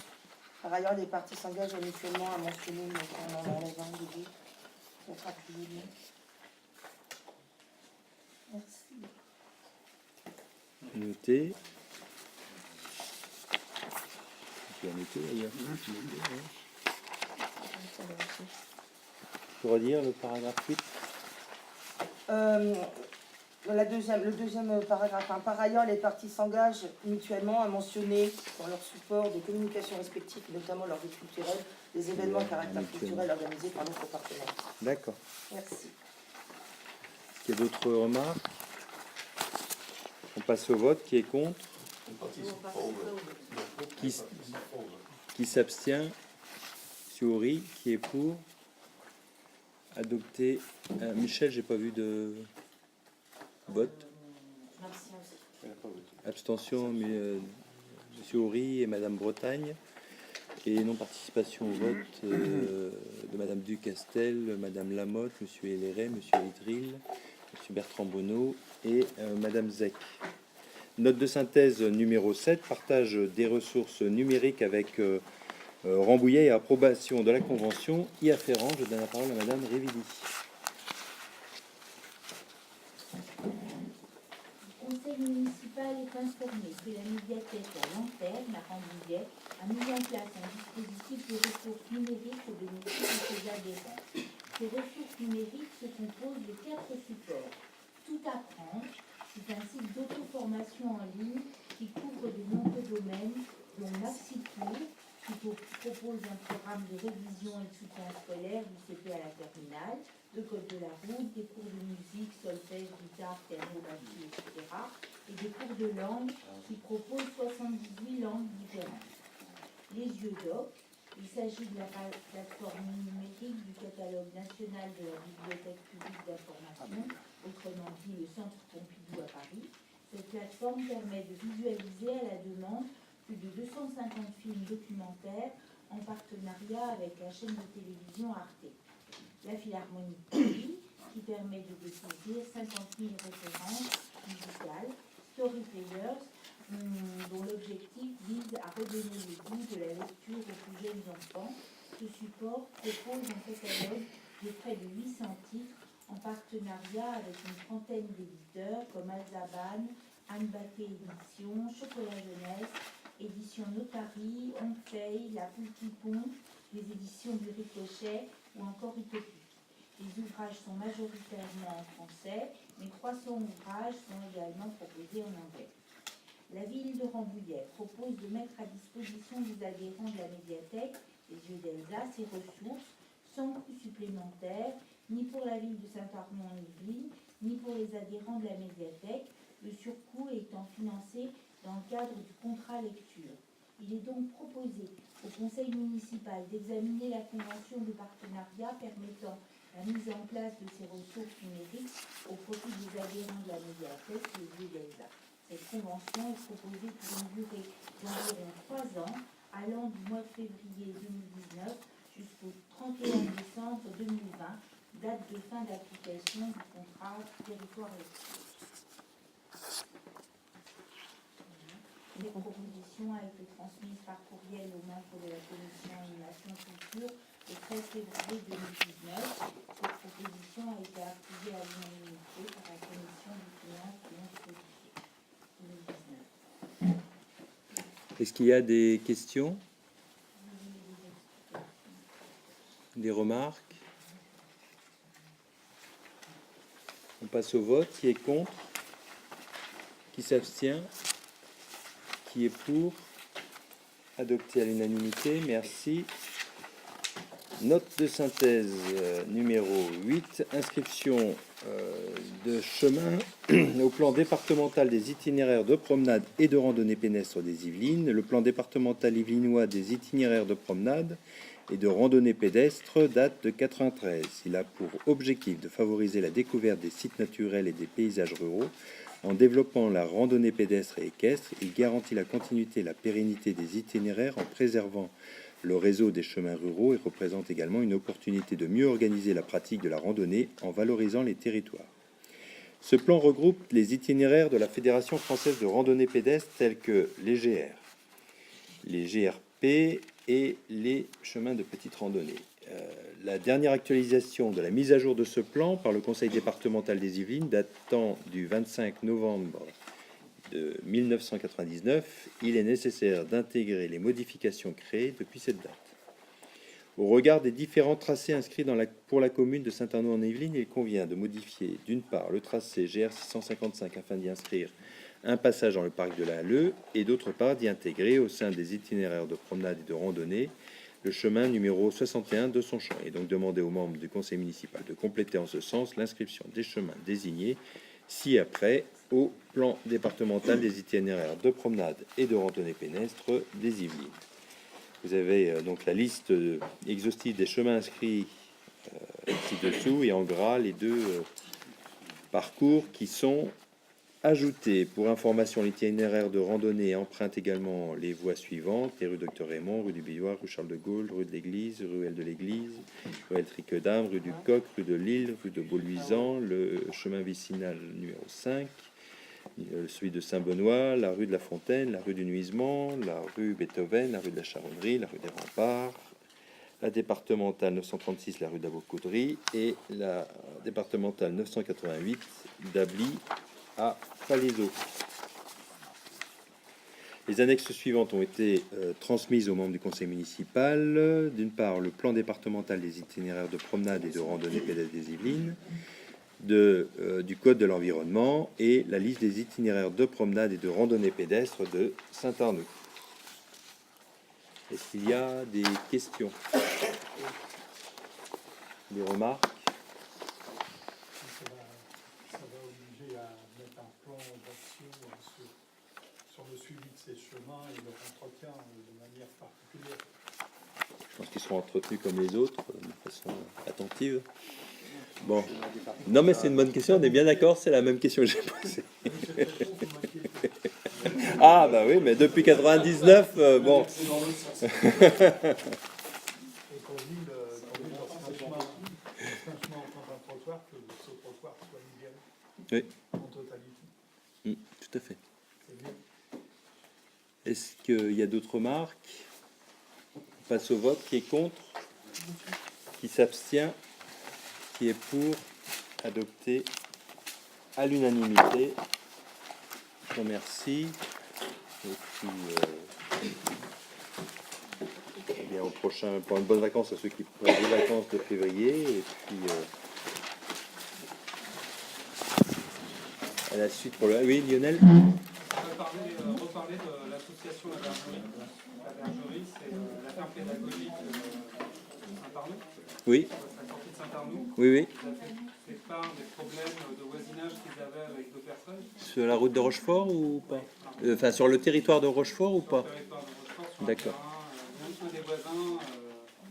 Par ailleurs, les parties s'engagent mutuellement à mentionner, donc on en enlève un des deux. Ça sera plus joli. Merci. Noté. Tu as noté d'ailleurs. Tu redire le paragraphe 8? Le deuxième paragraphe. Par ailleurs, les parties s'engagent mutuellement à mentionner dans leur support de communication respectifs, notamment leur vie culturelle, les événements à caractère culturel organisés par notre partenaire. D'accord. Merci. Est-ce qu'il y a d'autres remarques? On passe au vote. Qui est contre? Qui s'abstient? Monsieur Horry, qui est pour? Adopté. Michel, j'ai pas vu de vote. Abstention, Monsieur Horry et Madame Bretagne. Et non-participation au vote de Madame Ducastel, Madame Lamotte, Monsieur Héléré, Monsieur Idril, Monsieur Bertrand Bonneau et Madame Zec. Note de synthèse numéro 7, partage des ressources numériques avec Rambouillet et approbation de la convention y afférente. Je donne la parole à Madame Révidi. Le conseil municipal est informé que la médiathèque à Lanterne, à Rambouillet, a mis en place un dispositif de ressources numériques au bénéfice de ses adhérents. Ces ressources numériques se composent de 4 supports. Tout apprendre, c'est un site d'auto-formation en ligne qui couvre de nombreux domaines, dont MaxiCours, qui propose un programme de révision et de soutien scolaire du CP à la terminale, de code de la route, des cours de musique, solfège, guitare, piano, batterie, etc. et des cours de langue qui proposent 78 langues différentes. Les yeux doc, il s'agit de la plateforme numérique du catalogue national de la Bibliothèque publique d'information, autrement dit le Centre Pompidou à Paris. Cette plateforme permet de visualiser à la demande plus de 250 films documentaires en partenariat avec la chaîne de télévision Arte. La Philharmonie de Paris, qui permet de découvrir 50 000 références musicales, Storyplayers, dont l'objectif vise à redonner le goût de la lecture aux plus jeunes enfants. Ce support propose un catalogue de près de 800 titres en partenariat avec une trentaine d'éditeurs comme Alzaban, Anne Baquet Édition, Chocolat Jeunesse, Édition Notary, Onfey, La Poule qui pond, les éditions du Ricochet ou encore Utopie. Les ouvrages sont majoritairement en français, mais 300 ouvrages sont également proposés en anglais. La ville de Rambouillet propose de mettre à disposition des adhérents de la médiathèque, les Yeux d'Elsa, ces ressources sans coût supplémentaire, ni pour la ville de Saint-Armand-en-Yvelines, ni pour les adhérents de la médiathèque, le surcoût étant financé dans le cadre du contrat lecture. Il est donc proposé au conseil municipal d'examiner la convention de partenariat permettant la mise en place de ces ressources numériques au profit des adhérents de la médiathèque, les Yeux d'Elsa. Cette convention est proposée pour une durée d'environ 3 ans, allant du mois de février 2019 jusqu'au 31 décembre 2020, date de fin d'application du contrat territoire lecture. Les propositions ont été transmises par courriel aux membres de la commission animation culture le 13 février 2019. Cette proposition a été approuvée à l'unanimité par la commission des finances non modifiée 2019. Est-ce qu'il y a des questions? Des remarques? On passe au vote. Qui est contre? Qui s'abstient? Qui est pour? Adopté à l'unanimité. Merci. Note de synthèse numéro 8. Inscription de chemin au plan départemental des itinéraires de promenade et de randonnée pédestre des Yvelines. Le plan départemental yvelinois des itinéraires de promenade et de randonnée pédestre date de 1993. Il a pour objectif de favoriser la découverte des sites naturels et des paysages ruraux en développant la randonnée pédestre et équestre. Il garantit la continuité et la pérennité des itinéraires en préservant le réseau des chemins ruraux et représente également une opportunité de mieux organiser la pratique de la randonnée en valorisant les territoires. Ce plan regroupe les itinéraires de la Fédération française de randonnée pédestre tels que les GR, les GRP et les chemins de petite randonnée. La dernière actualisation de la mise à jour de ce plan par le Conseil départemental des Yvelines datant du 25 novembre de 1999, il est nécessaire d'intégrer les modifications créées depuis cette date. Au regard des différents tracés inscrits pour la commune de Saint-Arnaud-en-Yvelines, il convient de modifier d'une part le tracé GR 655 afin d'y inscrire un passage dans le parc de la Halleux et d'autre part d'y intégrer au sein des itinéraires de promenade et de randonnée le chemin numéro 61 de Sonchamp et donc demander aux membres du conseil municipal de compléter en ce sens l'inscription des chemins désignés ci-après au plan départemental des itinéraires de promenade et de randonnée pédestre des Yvelines. Vous avez donc la liste exhaustive des chemins inscrits ci-dessous et en gras les deux parcours qui sont ajoutés. Pour information, l'itinéraire de randonnée emprunte également les voies suivantes: les rues Docteur Raymond, rue du Billois, rue Charles de Gaulle, rue de l'Église, ruelle de l'Église, ruelle Triquedame, rue du Coq, rue de Lille, rue de Beauluisant, le chemin vicinal numéro 5, celui de Saint-Benoît, la rue de la Fontaine, la rue du Nuisement, la rue Beethoven, la rue de la Charonnerie, la rue des Remparts, la départementale 936, la rue d'Avocauderie et la départementale 988 d'Ably à Palaiseau. Les annexes suivantes ont été transmises aux membres du conseil municipal. D'une part, le plan départemental des itinéraires de promenade et de randonnée pédestre des Yvelines, du code de l'environnement et la liste des itinéraires de promenade et de randonnée pédestre de Saint-Arnaud. Est-ce qu'il y a des questions? Des remarques? Ça va obliger à mettre un plan d'action sur le suivi de ces chemins et leur entretien de manière particulière. Je pense qu'ils seront entretenus comme les autres, de façon attentive. Bon. Non, mais c'est une bonne question, on est bien d'accord, c'est la même question que j'ai posée. Ah, bah oui, mais depuis 99, bon. Et qu'on dit lorsqu'un chemin emprunte un trottoir, que ce trottoir soit libéré Oui. en totalité. Tout à fait. C'est bien. Est-ce qu'il y a d'autres remarques? On passe au vote. Qui est contre? Qui s'abstient? Qui est pour? Adopté à l'unanimité. Je vous remercie. Et puis, eh bien, au prochain, pour une bonne vacances à ceux qui prennent les vacances de février. Et puis, à la suite pour le... Oui, Lionel? On va reparler de l'association La Bergerie. La Bergerie, c'est la ferme pédagogique de Saint-Arnaud. Oui. La sortie de Saint-Arnaud. Oui, oui. Vous avez fait part des problèmes de voisinage qu'ils avaient avec deux personnes. Sur la route de Rochefort ou pas? Enfin, sur le territoire de Rochefort ou pas? Sur le territoire de Rochefort, sur D'accord. un terrain, un des voisins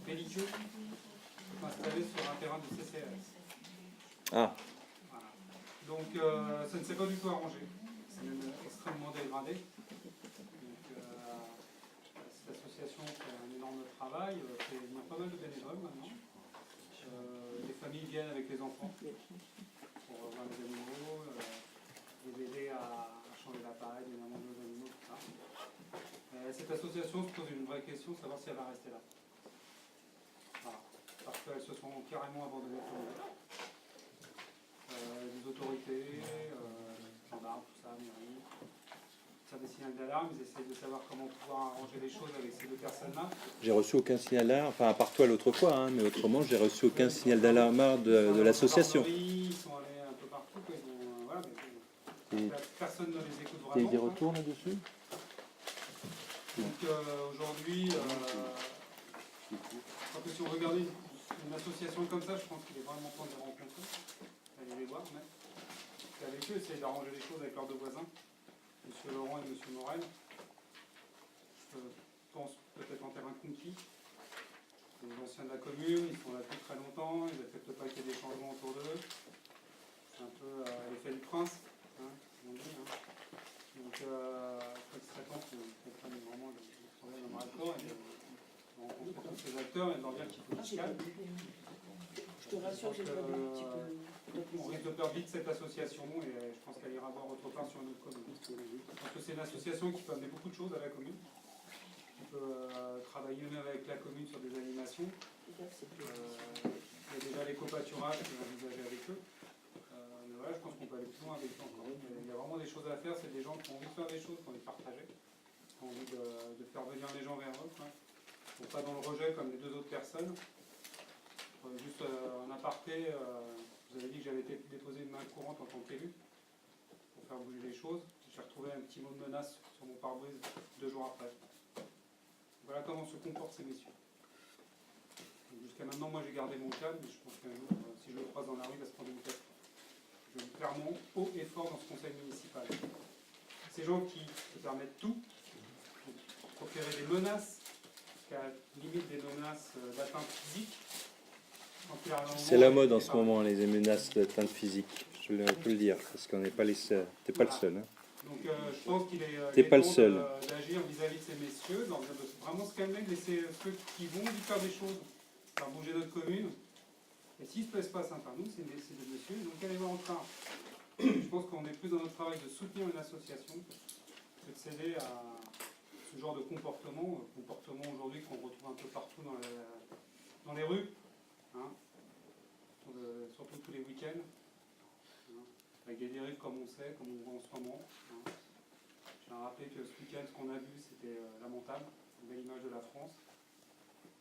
belliqueux installé sur un terrain du CCAS. Ah. Voilà. Donc ça ne s'est pas du tout arrangé. C'est même extrêmement dégradé. Donc cette association fait un énorme travail, fait venir pas mal de bénévoles maintenant. Les familles viennent avec les enfants pour voir les animaux, les aider à changer l'appareil, donner à manger aux animaux, tout ça. Cette association se pose une vraie question, savoir si elle va rester là. Voilà. carrément abandonné le projet. Les autorités, gendarmes, tout ça, mairie, tirent des signaux d'alarme, ils essayent de savoir comment pouvoir arranger les choses avec ces deux personnes-là. J'ai reçu aucun signal d'alarme, enfin à part toi l'autre fois, hein, mais autrement j'ai reçu aucun signal d'alarme de l'association. Ils sont allés un peu partout, quoi, voilà, mais personne ne les écoute Tu as eu vraiment. des retours là-dessus? Donc aujourd'hui, je crois que si on regardait une association comme ça, je pense qu'il est vraiment temps de les rencontrer, d'aller les voir, mais avec eux, essayer d'arranger les choses avec leurs deux voisins, M. Laurent et M. Morel. Je pense peut-être en terrain conquis. C'est les anciens de la commune, ils sont là depuis très longtemps, ils n'acceptent pas qu'il y ait des changements autour d'eux. C'est un peu l'effet du prince, hein, comme on dit. Hein. Donc, je crois qu'il serait temps qu'on prenne vraiment le problème dans le corps et de rencontrer tous ces acteurs et de leur dire qu'il faut qu'ils se calment. Je te rassure, j'ai pas de petit peu. On risque de perdre vite cette association et je pense qu'elle ira voir autre part sur une autre commune. Parce que c'est une association qui peut amener beaucoup de choses à la commune. Qui peut travailler mieux avec la commune sur des animations. Il y a déjà les copâturages qui sont envisagés avec eux. Mais voilà, je pense qu'on peut aller plus loin avec eux encore. Il y a vraiment des choses à faire, c'est des gens qui ont envie de faire des choses, qui ont envie de partager, qui ont envie de faire venir les gens vers eux. Donc pas dans le rejet comme les deux autres personnes. Juste en aparté, vous avez dit que j'avais déposé une main courante en tant qu'élu pour faire bouger les choses. J'ai retrouvé un petit mot de menace sur mon pare-brise 2 jours après. Voilà comment se comportent ces messieurs. Jusqu'à maintenant, moi j'ai gardé mon calme, mais je pense qu'un jour, si je le croise dans la rue, il va se prendre une tête. Je veux clairement haut et fort dans ce conseil municipal. Ces gens qui se permettent tout, proférer des menaces, jusqu'à la limite des menaces d'atteinte physique. C'est la mode en ce moment, les menaces d'atteinte physique. Je peux le dire, parce qu'on n'est pas les seuls. T'es pas le seul. Hein. Donc je pense qu'il est T'es pas le temps seul. d'agir vis-à-vis de ces messieurs, de vraiment se calmer, de laisser ceux qui vont lui faire des choses, faire bouger notre commune. Et s'ils ne se plaisent pas sympa, nous, c'est des messieurs, donc allez voir en retard. Je pense qu'on est plus dans notre travail de soutenir une association que de céder à ce genre de comportement aujourd'hui qu'on retrouve un peu partout dans les rues. Hein, surtout tous les week-ends, hein, avec des dérives comme on sait, comme on voit en ce moment. Hein. Je tiens à rappeler que ce week-end, ce qu'on a vu, c'était lamentable, une belle image de la France.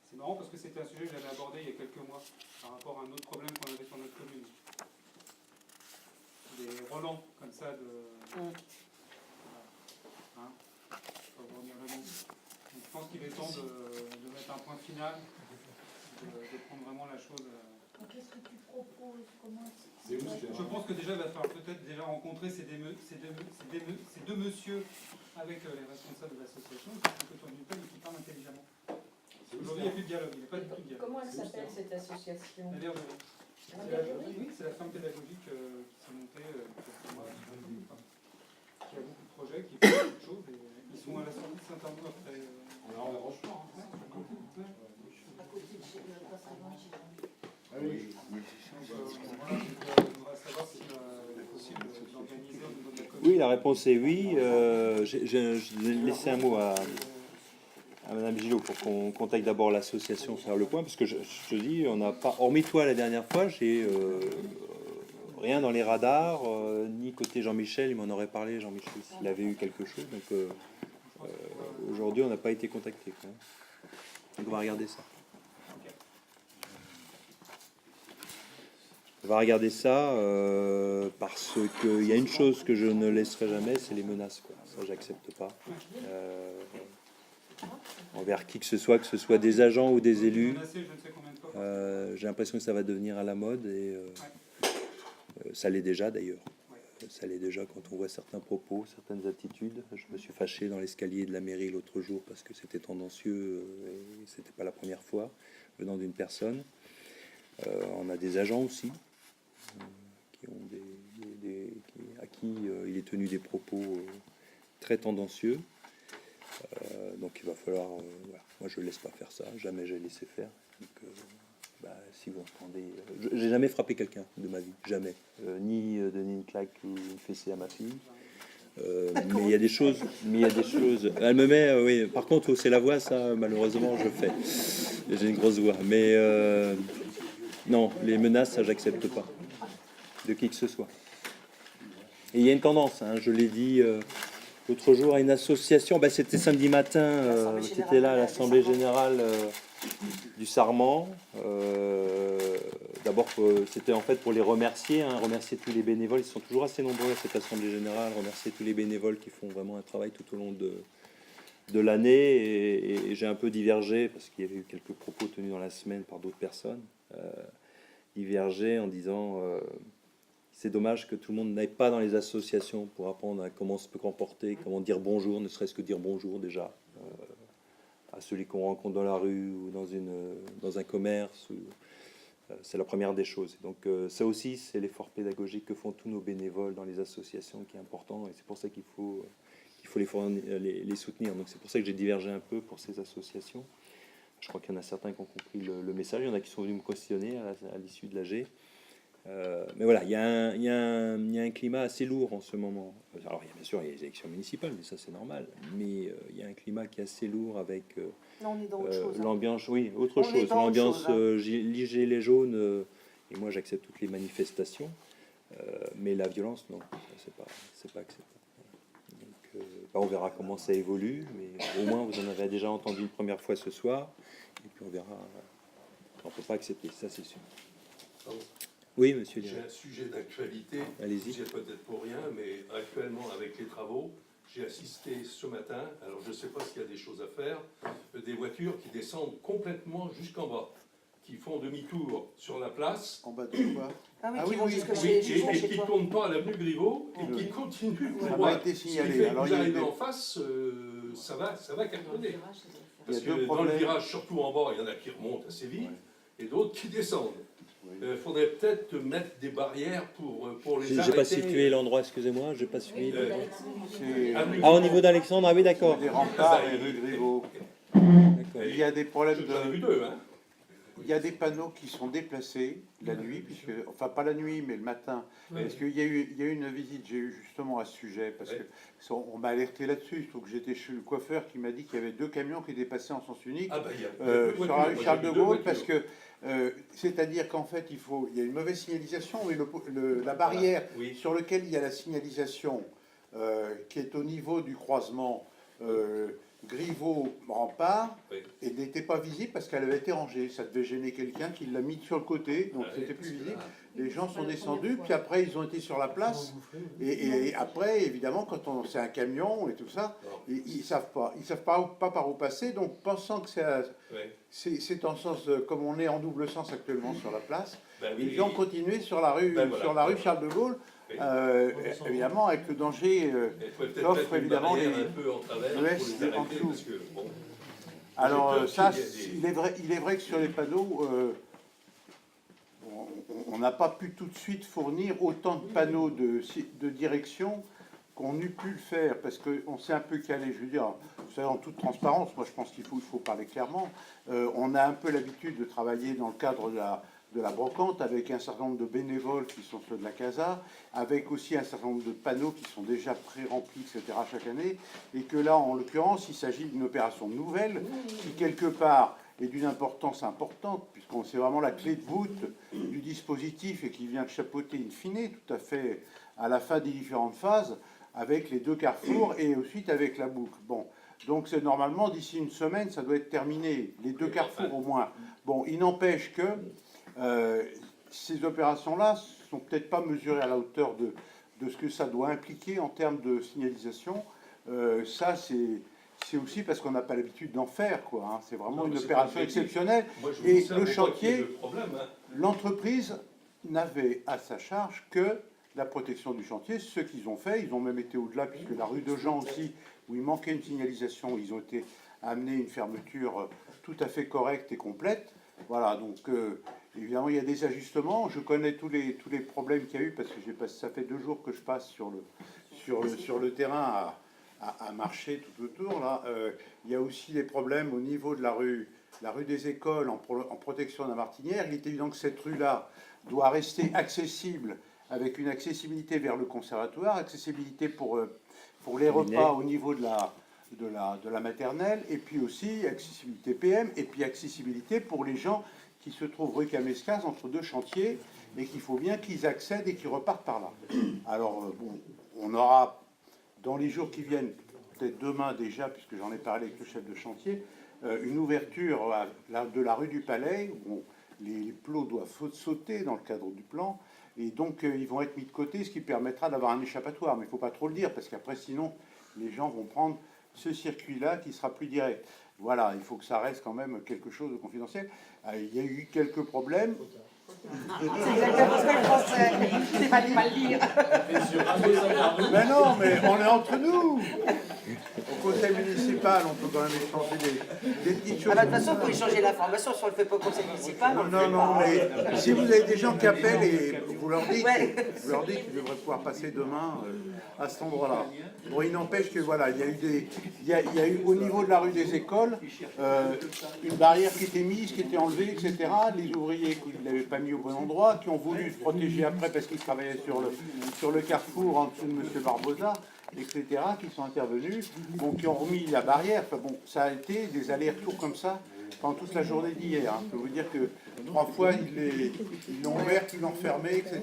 C'est marrant parce que c'était un sujet que j'avais abordé il y a quelques mois par rapport à un autre problème qu'on avait sur notre commune. Des relents comme ça de... Voilà. Hein, je pense qu'il est temps de mettre un point final, de prendre vraiment la chose... Qu'est-ce que tu proposes? Je pense que déjà il va falloir peut-être déjà rencontrer ces deux messieurs avec les responsables de l'association qui sont autour d'une table et qui parlent intelligemment. Aujourd'hui il n'y a plus de dialogue, il n'y a pas du tout de dialogue. Comment elle s'appelle cette association? La garderie. Oui, c'est la ferme pédagogique qui s'est montée quelques mois, qui a beaucoup de projets, qui fait beaucoup de choses et ils sont à la sortie de Saint-Arnaud après. franchement. À côté de chez le Ah oui, Oui, la réponse est oui. Je vais laisser un mot à Madame Gillot pour qu'on contacte d'abord l'association, faire le point, parce que je te dis, on n'a pas, hormis toi la dernière fois, j'ai rien dans les radars, ni côté Jean-Michel, il m'en aurait parlé, Jean-Michel, s'il avait eu quelque chose. Donc aujourd'hui, on n'a pas été contacté. Quoi. Donc on va regarder ça. On va regarder ça parce qu'il y a une chose que je ne laisserai jamais, c'est les menaces. Quoi. Ça, j'accepte pas. Envers qui que ce soit des agents ou des élus. J'ai l'impression que ça va devenir à la mode et ça l'est déjà d'ailleurs. Ça l'est déjà quand on voit certains propos, certaines attitudes. Je me suis fâché dans l'escalier de la mairie l'autre jour parce que c'était tendancieux et c'était pas la première fois venant d'une personne. On a des agents aussi qui ont à qui il est tenu des propos très tendancieux. Donc il va falloir... voilà. Moi je ne laisse pas faire ça, jamais j'ai laissé faire. Donc, si vous entendez... j'ai jamais frappé quelqu'un de ma vie, jamais. Ni donné une claque ou une fessée à ma fille. Mais il y a des choses... Elle me met... oui, par contre, c'est la voix, ça, malheureusement, je fais. J'ai une grosse voix. Mais Non, les menaces, ça, j'accepte pas. De qui que ce soit. Et il y a une tendance, hein, je l'ai dit l'autre jour à une association, c'était samedi matin, qui était là à l'Assemblée Générale du Sarment. D'abord, c'était en fait pour les remercier, hein, remercier tous les bénévoles. Ils sont toujours assez nombreux à cette Assemblée Générale, remercier tous les bénévoles qui font vraiment un travail tout au long de l'année. Et j'ai un peu divergé, parce qu'il y avait eu quelques propos tenus dans la semaine par d'autres personnes, divergé en disant... c'est dommage que tout le monde n'aille pas dans les associations pour apprendre à comment se peut comporter, comment dire bonjour, ne serait-ce que dire bonjour déjà à celui qu'on rencontre dans la rue ou dans un commerce. C'est la première des choses. Donc ça aussi, c'est l'effort pédagogique que font tous nos bénévoles dans les associations qui est important, et c'est pour ça qu'il faut les soutenir. Donc c'est pour ça que j'ai divergé un peu pour ces associations. Je crois qu'il y en a certains qui ont compris le message, il y en a qui sont venus me questionner à l'issue de l'AG. Mais voilà, il y a un climat assez lourd en ce moment. Alors, bien sûr, il y a les élections municipales, mais ça, c'est normal. Mais il y a un climat qui est assez lourd avec Non, on est dans autre chose. Hein. l'ambiance, oui, autre On est chose. dans autre L'ambiance chose, gilets jaunes, et moi, j'accepte toutes les manifestations. Mais la violence, non, c'est pas acceptable. Donc, on verra comment ça évolue, mais au moins, vous en avez déjà entendu une première fois ce soir. Et puis, on verra. On ne peut pas accepter, ça, c'est sûr. Oui, monsieur. J'ai un sujet d'actualité. Allez-y. C'est peut-être pour rien, mais actuellement, avec les travaux, j'ai assisté ce matin, alors je ne sais pas s'il y a des choses à faire, des voitures qui descendent complètement jusqu'en bas, qui font demi-tour sur la place. En bas de quoi? Ah oui, Ah qui oui, vont oui, jusque oui, chez Et chez qui ne toi. tournent pas à l'avenue Griveaux et qui continuent tout Ça droit. m'a été Ce qui signalé. fait que Alors, vous il y a arrivez des- en face, ça va cartonner. Il y Parce a que deux dans le problèmes. virage, surtout en bas, il y en a qui remontent assez vite et d'autres qui descendent. Oui. Il faudrait peut-être mettre des barrières pour les J'ai arrêter. pas situé l'endroit, excusez-moi, j'ai pas suivi. C'est Ah, au niveau d'Alexandre, ah oui, d'accord. des remparts et rue Griveaux. D'accord. Il y a des problèmes J'en ai vu de... deux, hein. Il y a des panneaux qui sont déplacés la nuit, puisque, enfin pas la nuit, mais le matin. Ouais. Parce qu'il y a eu une visite, j'ai eu justement à ce sujet, parce Ouais. que on m'a alerté là-dessus. Il faut que j'étais chez le coiffeur qui m'a dit qu'il y avait 2 camions qui étaient passés en sens unique Ah bah, il y a deux sur voitures. la rue Moi, Charles j'ai de vu deux Gaulle, voitures. parce que c'est-à-dire qu'en fait il y a une mauvaise signalisation, mais la barrière Oui. sur laquelle il y a la signalisation qui est au niveau du croisement Griveaux-Rempart, Oui. et n'était pas visible parce qu'elle avait été rangée. Ça devait gêner quelqu'un qui l'a mis sur le côté, donc Ah oui, c'était plus parce que visible. là, Les gens sont la descendus, première fois. puis après ils ont été sur la place. Et après, évidemment, quand c'est un camion et tout ça, non. ils savent pas par où passer. Donc, pensant que Ouais. c'est en sens, comme on est en double sens actuellement sur la place, Ben oui, ils ont continué sur la rue, Ben voilà. sur la rue Charles de Gaulle, Oui. évidemment avec le danger. Il faudrait peut-être L'offre, mettre une évidemment, barrière les- un peu en travers le pour S les en arrêter, dessous. parce que, bon, Alors j'ai peur ça, qu'il y ait des- il est vrai que sur les panneaux, on n'a pas pu tout de suite fournir autant de panneaux de direction qu'on eût pu le faire, parce qu'on s'est un peu calé, je veux dire, vous savez, en toute transparence, moi je pense qu'il faut parler clairement. On a un peu l'habitude de travailler dans le cadre de la brocante avec un certain nombre de bénévoles qui sont ceux de la CASA, avec aussi un certain nombre de panneaux qui sont déjà pré-remplis, etc. chaque année, et que là, en l'occurrence, il s'agit d'une opération nouvelle qui, quelque part, est d'une importance importante, puisqu'on c'est vraiment la clé de voûte du dispositif et qui vient de chapeauter in fine, tout à fait à la fin des différentes phases, avec les 2 carrefours et ensuite avec la boucle. Bon, donc c'est normalement d'ici une semaine, ça doit être terminé, les 2 carrefours au moins. Bon, il n'empêche que ces opérations-là sont peut-être pas mesurées à la hauteur de ce que ça doit impliquer en termes de signalisation. Ça, c'est aussi parce qu'on n'a pas l'habitude d'en faire, quoi. Hein. C'est vraiment Non, mais une c'est opération pas objectif. exceptionnelle. Moi, je vous Et dis ça le pour pas qu'il y ait chantier, de problème, hein. l'entreprise n'avait à sa charge que la protection du chantier. Ce qu'ils ont fait, ils ont même été au-delà, puisque la rue de Jean aussi, où il manquait une signalisation, ils ont été amenés une fermeture tout à fait correcte et complète. Voilà, donc évidemment, il y a des ajustements. Je connais tous les problèmes qu'il y a eu, parce que ça fait 2 jours que je passe sur le terrain à marcher tout autour. Là. Il y a aussi des problèmes au niveau de la rue des Écoles en protection de la Martinière. Il est évident que cette rue-là doit rester accessible, avec une accessibilité vers le conservatoire, accessibilité pour les repas au niveau de la maternelle, et puis aussi accessibilité PM, et puis accessibilité pour les gens qui se trouve rue Kamescaz entre deux chantiers et qu'il faut bien qu'ils accèdent et qu'ils repartent par là. Alors, bon, on aura dans les jours qui viennent, peut-être demain déjà, puisque j'en ai parlé avec le chef de chantier, une ouverture de la rue du Palais, où les plots doivent sauter dans le cadre du plan, et donc ils vont être mis de côté, ce qui permettra d'avoir un échappatoire. Mais il ne faut pas trop le dire, parce qu'après, sinon, les gens vont prendre ce circuit-là qui sera plus direct. Voilà, il faut que ça reste quand même quelque chose de confidentiel. Il y a eu quelques problèmes. C'est exactement ce que je pensais. Il fallait pas le dire. Mais non, mais on est entre nous. Au conseil municipal, on peut quand même échanger des petites choses. Ah bah, de toute façon, vous pouvez changer l'information si on ne le fait pas au conseil municipal. Non, mais si vous avez des gens qui appellent et vous leur dites, qu'ils devraient pouvoir passer demain à cet endroit-là. Bon, il n'empêche que voilà, il y a eu au niveau de la rue des Écoles une barrière qui était mise, qui était enlevée, etc. Les ouvriers qui ne l'avaient pas mis au bon endroit, qui ont voulu se protéger après parce qu'ils travaillaient sur le carrefour en dessous de M. Barbosa, etc., qui sont intervenus, bon, qui ont remis la barrière. Enfin, bon, ça a été des allers-retours comme ça pendant toute la journée d'hier. Hein. Je peux vous dire que 3 fois, ils l'ont ouvert, ils l'ont fermé, etc.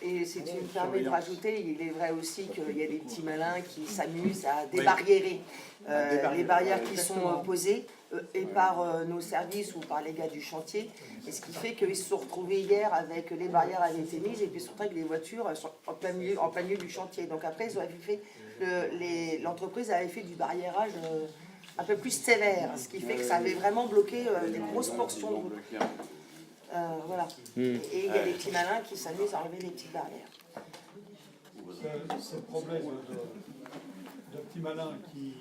Et si tu me permets de rajouter, il est vrai aussi qu'il y a des petits malins qui s'amusent à débarriérer les barrières qui sont posées et par nos services ou par les gars du chantier. Et ce qui fait qu'ils se sont retrouvés hier avec les barrières avaient été mises et puis surtout avec les voitures sont en plein milieu du chantier. Donc après, ils ont fait l'entreprise avait fait du barriérage un peu plus sévère, ce qui fait que ça avait vraiment bloqué des grosses portions de route. Voilà. Et il y a des petits malins qui s'amusent à enlever les petites barrières. Ce problème de petits malins qui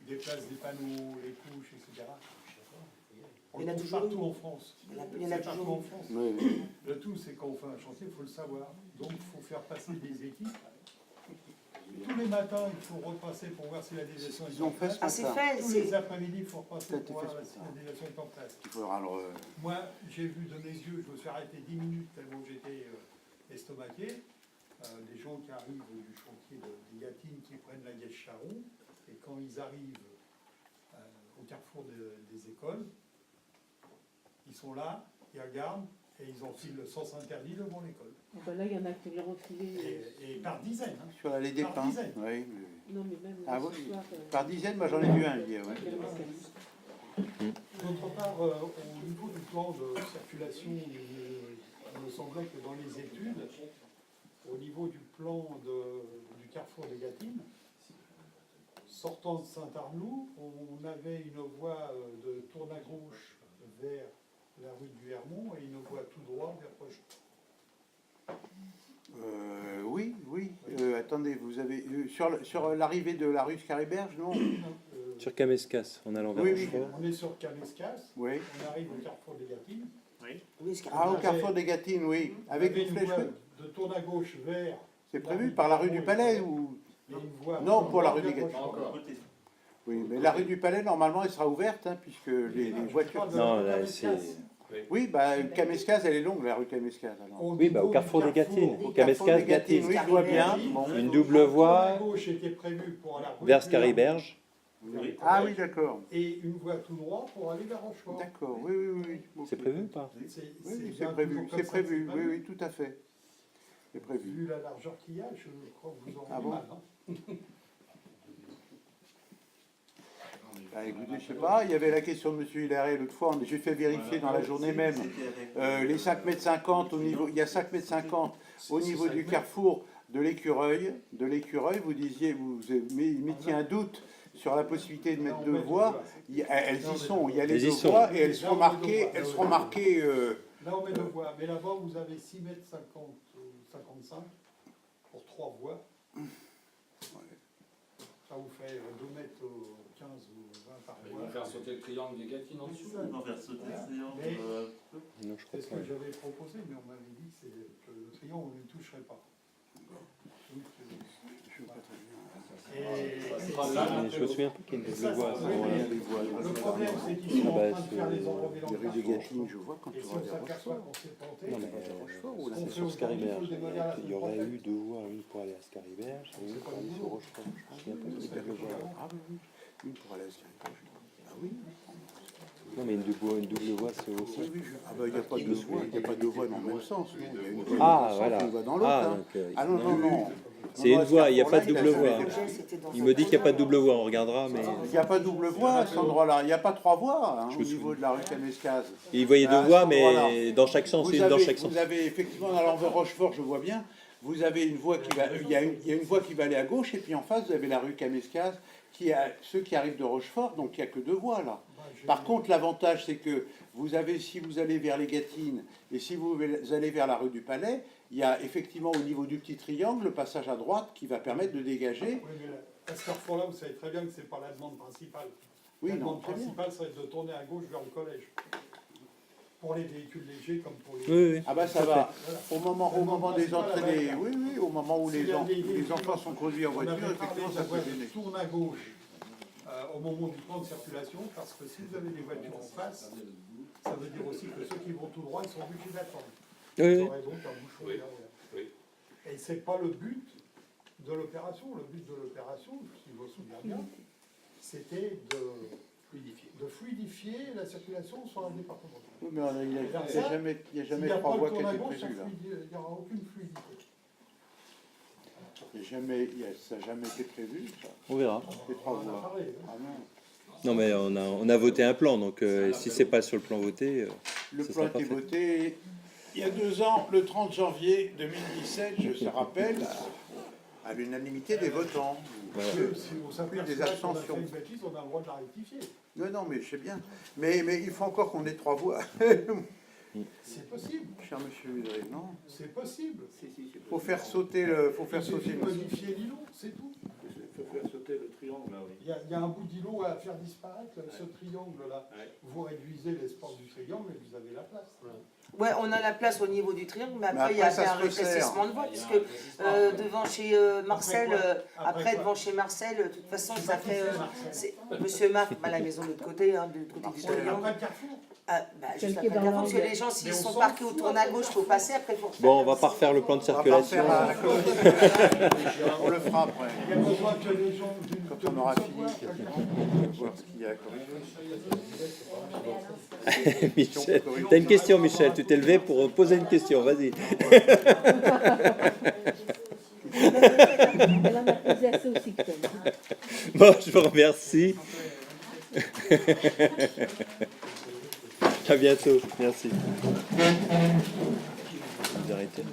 déplacent des panneaux, les couches, etc. On le trouve partout en France. Il y en a toujours en France. Oui. Le tout, c'est quand on fait un chantier, il faut le savoir. Donc, il faut faire passer des équipes. Tous les matins, il faut repasser pour voir si la déviation est en place. Ah, c'est fait. Tous les après-midi, il faut repasser pour voir si la déviation est en place. Moi, j'ai vu de mes yeux, je me suis arrêté 10 minutes tellement j'étais estomaqué. Des gens qui arrivent du chantier de Gatine qui prennent la Guèche-Charon, et quand ils arrivent au carrefour des écoles, ils sont là, ils regardent, et ils enfilent le sens interdit devant l'école. Ben là, il y en a qui les refilés. Et par dizaines. Hein. Sur l'allée des Par Pins. dizaines. Oui. Non, mais même Oui. ce soir, Par dizaines, moi j'en ai vu un hier. Ouais. D'autre part, au niveau du plan de circulation, il me semblait que dans les études, au niveau du plan du carrefour des Gatines, sortant de Saint-Arnoux, on avait une voie de tourne à gauche vers la rue du Hermont et une voie tout droit vers Poche. Oui. Attendez, vous avez sur l'arrivée de la rue Scariberge, non? Sur Kamescas, en allant vers Rochefort. On est sur Kamescas, Oui. on arrive au carrefour des Gatines. Au carrefour des Gatines, oui. Avec une flèche. De tourne à gauche vers. C'est prévu par la rue du Palais ou non, pour la rue des Gatines. Oui, mais la rue du Palais, normalement, elle sera ouverte, hein, puisque les voitures. Non, là, c'est. Oui, Kamescas, elle est longue, la rue Kamescas. Oui, au carrefour des Gatines. Au Kamescas, carrefour des Gatines. Oui, je vois bien. Bon. Une double voie gauche était prévue pour la rue vers Scariberge. Ah oui, d'accord. Et une voie tout droit pour aller vers Rochefort. D'accord, oui. C'est prévu ou pas? Oui, c'est prévu, oui, tout à fait. C'est prévu. Vu la largeur qu'il y a, je crois que vous aurez mal. Hein. Écoutez, je sais pas, il y avait la question de M. Hilaire l'autre fois, j'ai fait vérifier dans la journée même les 5,50 m au niveau, il y a 5,50 m au niveau du carrefour de l'écureuil. Vous disiez, vous mettiez un doute sur la possibilité de mettre 2 voies. Elles y sont, il y a les 2 voies et elles seront marquées. Là, on met 2 voies, mais là-bas, vous avez 6,50 m 55 pour 3 voies. Ça vous fait 2 mètres 15 ou 20 par voie. Ils vont faire sauter le triangle des Gatines en dessous. Ils vont faire sauter le triangle. Non, je crois C'est ce pas. que j'avais proposé, mais on m'avait dit que le triangle, on ne toucherait pas. Je me souviens pas qu'il y a une double voie à ce moment-là. Le problème, c'est qu'ils sont en train de faire les enrobés Les rues des Gatines, je vois quand et tu si vas on vers s'aperçoit Rochefort. qu'on s'est planté, Non, mais c'est sur Scariberge. Il y aurait eu 2 voies, une pour aller à Scariberge et une pour aller sur Rochefort. Je me souviens pas de cette double voie. Ah oui, une pour aller à Scariberge. Ah oui. Non, mais une double voie, c'est aussi. Oui, il n'y a pas de voie, il n'y a pas de voie dans le même sens. Non, il y a une voie Ah, dans le voilà. sens, une voie dans l'autre. Ah, hein. donc, Ah non, non, non. C'est une voie, il n'y a pas de double voie. C'était dans Il un me dit qu'il n'y a pas de projet, double voie, on regardera, mais... Il n'y a pas de double voie à cet endroit-là. Il n'y a pas 3 voies hein, Je au me niveau de la rue Canescaz. Et il voyait deux À voies, cet endroit-là. mais dans chaque sens, une dans chaque sens. Vous avez effectivement, en allant vers Rochefort, je vois bien, vous avez une voie qui va, il y a une voie qui va aller à gauche, et puis en face, vous avez la rue Canescaz, qui a ceux qui arrivent de Rochefort, donc il n'y a que 2 voies là. Par contre, l'avantage, c'est que vous avez, si vous allez vers les Gâtines et si vous allez vers la rue du Palais, il y a effectivement au niveau du petit triangle le passage à droite qui va permettre de dégager. Oui, mais à ce carrefour-là, vous savez très bien que ce n'est pas la demande principale. Oui, la non, demande très bien. principale serait de tourner à gauche vers le collège. Pour les véhicules légers comme pour les... Oui, oui. Ah bah ça va. Au moment des entrées, oui, oui, au moment où S'il les y a des enfants sont conduits en On voiture, avait parlé effectivement, de ça la peut voie gêner. qui tourne à gauche au moment du plan de circulation, parce que si vous avez des voitures en face, ça veut dire aussi que ceux qui vont tout droit, ils sont obligés d'attendre. Oui, Ils oui. auraient donc un bouchon Oui. derrière. Oui. Et c'est pas le but de l'opération. Le but de l'opération, si je me souviens bien, c'était de fluidifier la circulation sur un département. Oui, mais il n'y a jamais S'il n'y a 3 pas voies le qui tour à étaient gauche, prévues là. il n'y aura aucune fluidité. Ça n'a jamais été prévu, ça. On verra. Les 3 On en a voies. parlé, hein. Ah non. Non, mais on a voté un plan, donc si c'est pas sur le plan voté, Le ce plan a sera été pas fait. voté il y a 2 ans, le 30 janvier 2017, je rappelle, à l'unanimité des votants. Voilà. Si on s'appelle des qu'on a fait abstentions. une bêtise, on a le droit de la rectifier. Non, non, mais je sais bien. Mais il faut encore qu'on ait 3 voies. C'est possible. Cher monsieur Udry, non. C'est possible. Il faut faire sauter le... Faut faire Il suffit sauter de le... modifier l'îlot, c'est tout. Il faut faire sauter le triangle là, oui. Il y a un bout d'îlot à faire disparaître, ce triangle-là. Ouais. Vous réduisez l'espace du triangle et vous avez la place. Ouais, on a la place au niveau du triangle, mais Mais après, il y a après, ça un se resserre. rétrécissement de voie, puisque devant chez Marcel, après devant chez Marcel, de toute façon, ça fait... Monsieur Marc, à la maison de l'autre côté, hein, de l'autre côté du triangle. Après le carrefour. Ah, bah, juste après le carrefour, parce que les gens, s'ils sont parqués ou tournent à gauche, il faut passer, après il faut refaire. Bon, on va pas refaire le plan de On va pas circulation. faire la communication. On le fera après. Il y a besoin que les gens... Quand on aura fini, voir ce qu'il y a comme... Michel, t'as une question, Michel. Tu t'es levé pour poser une question. Vas-y. Elle en a posé assez aussi que toi. Bon, je vous remercie. À bientôt. Merci. Vous arrêtez.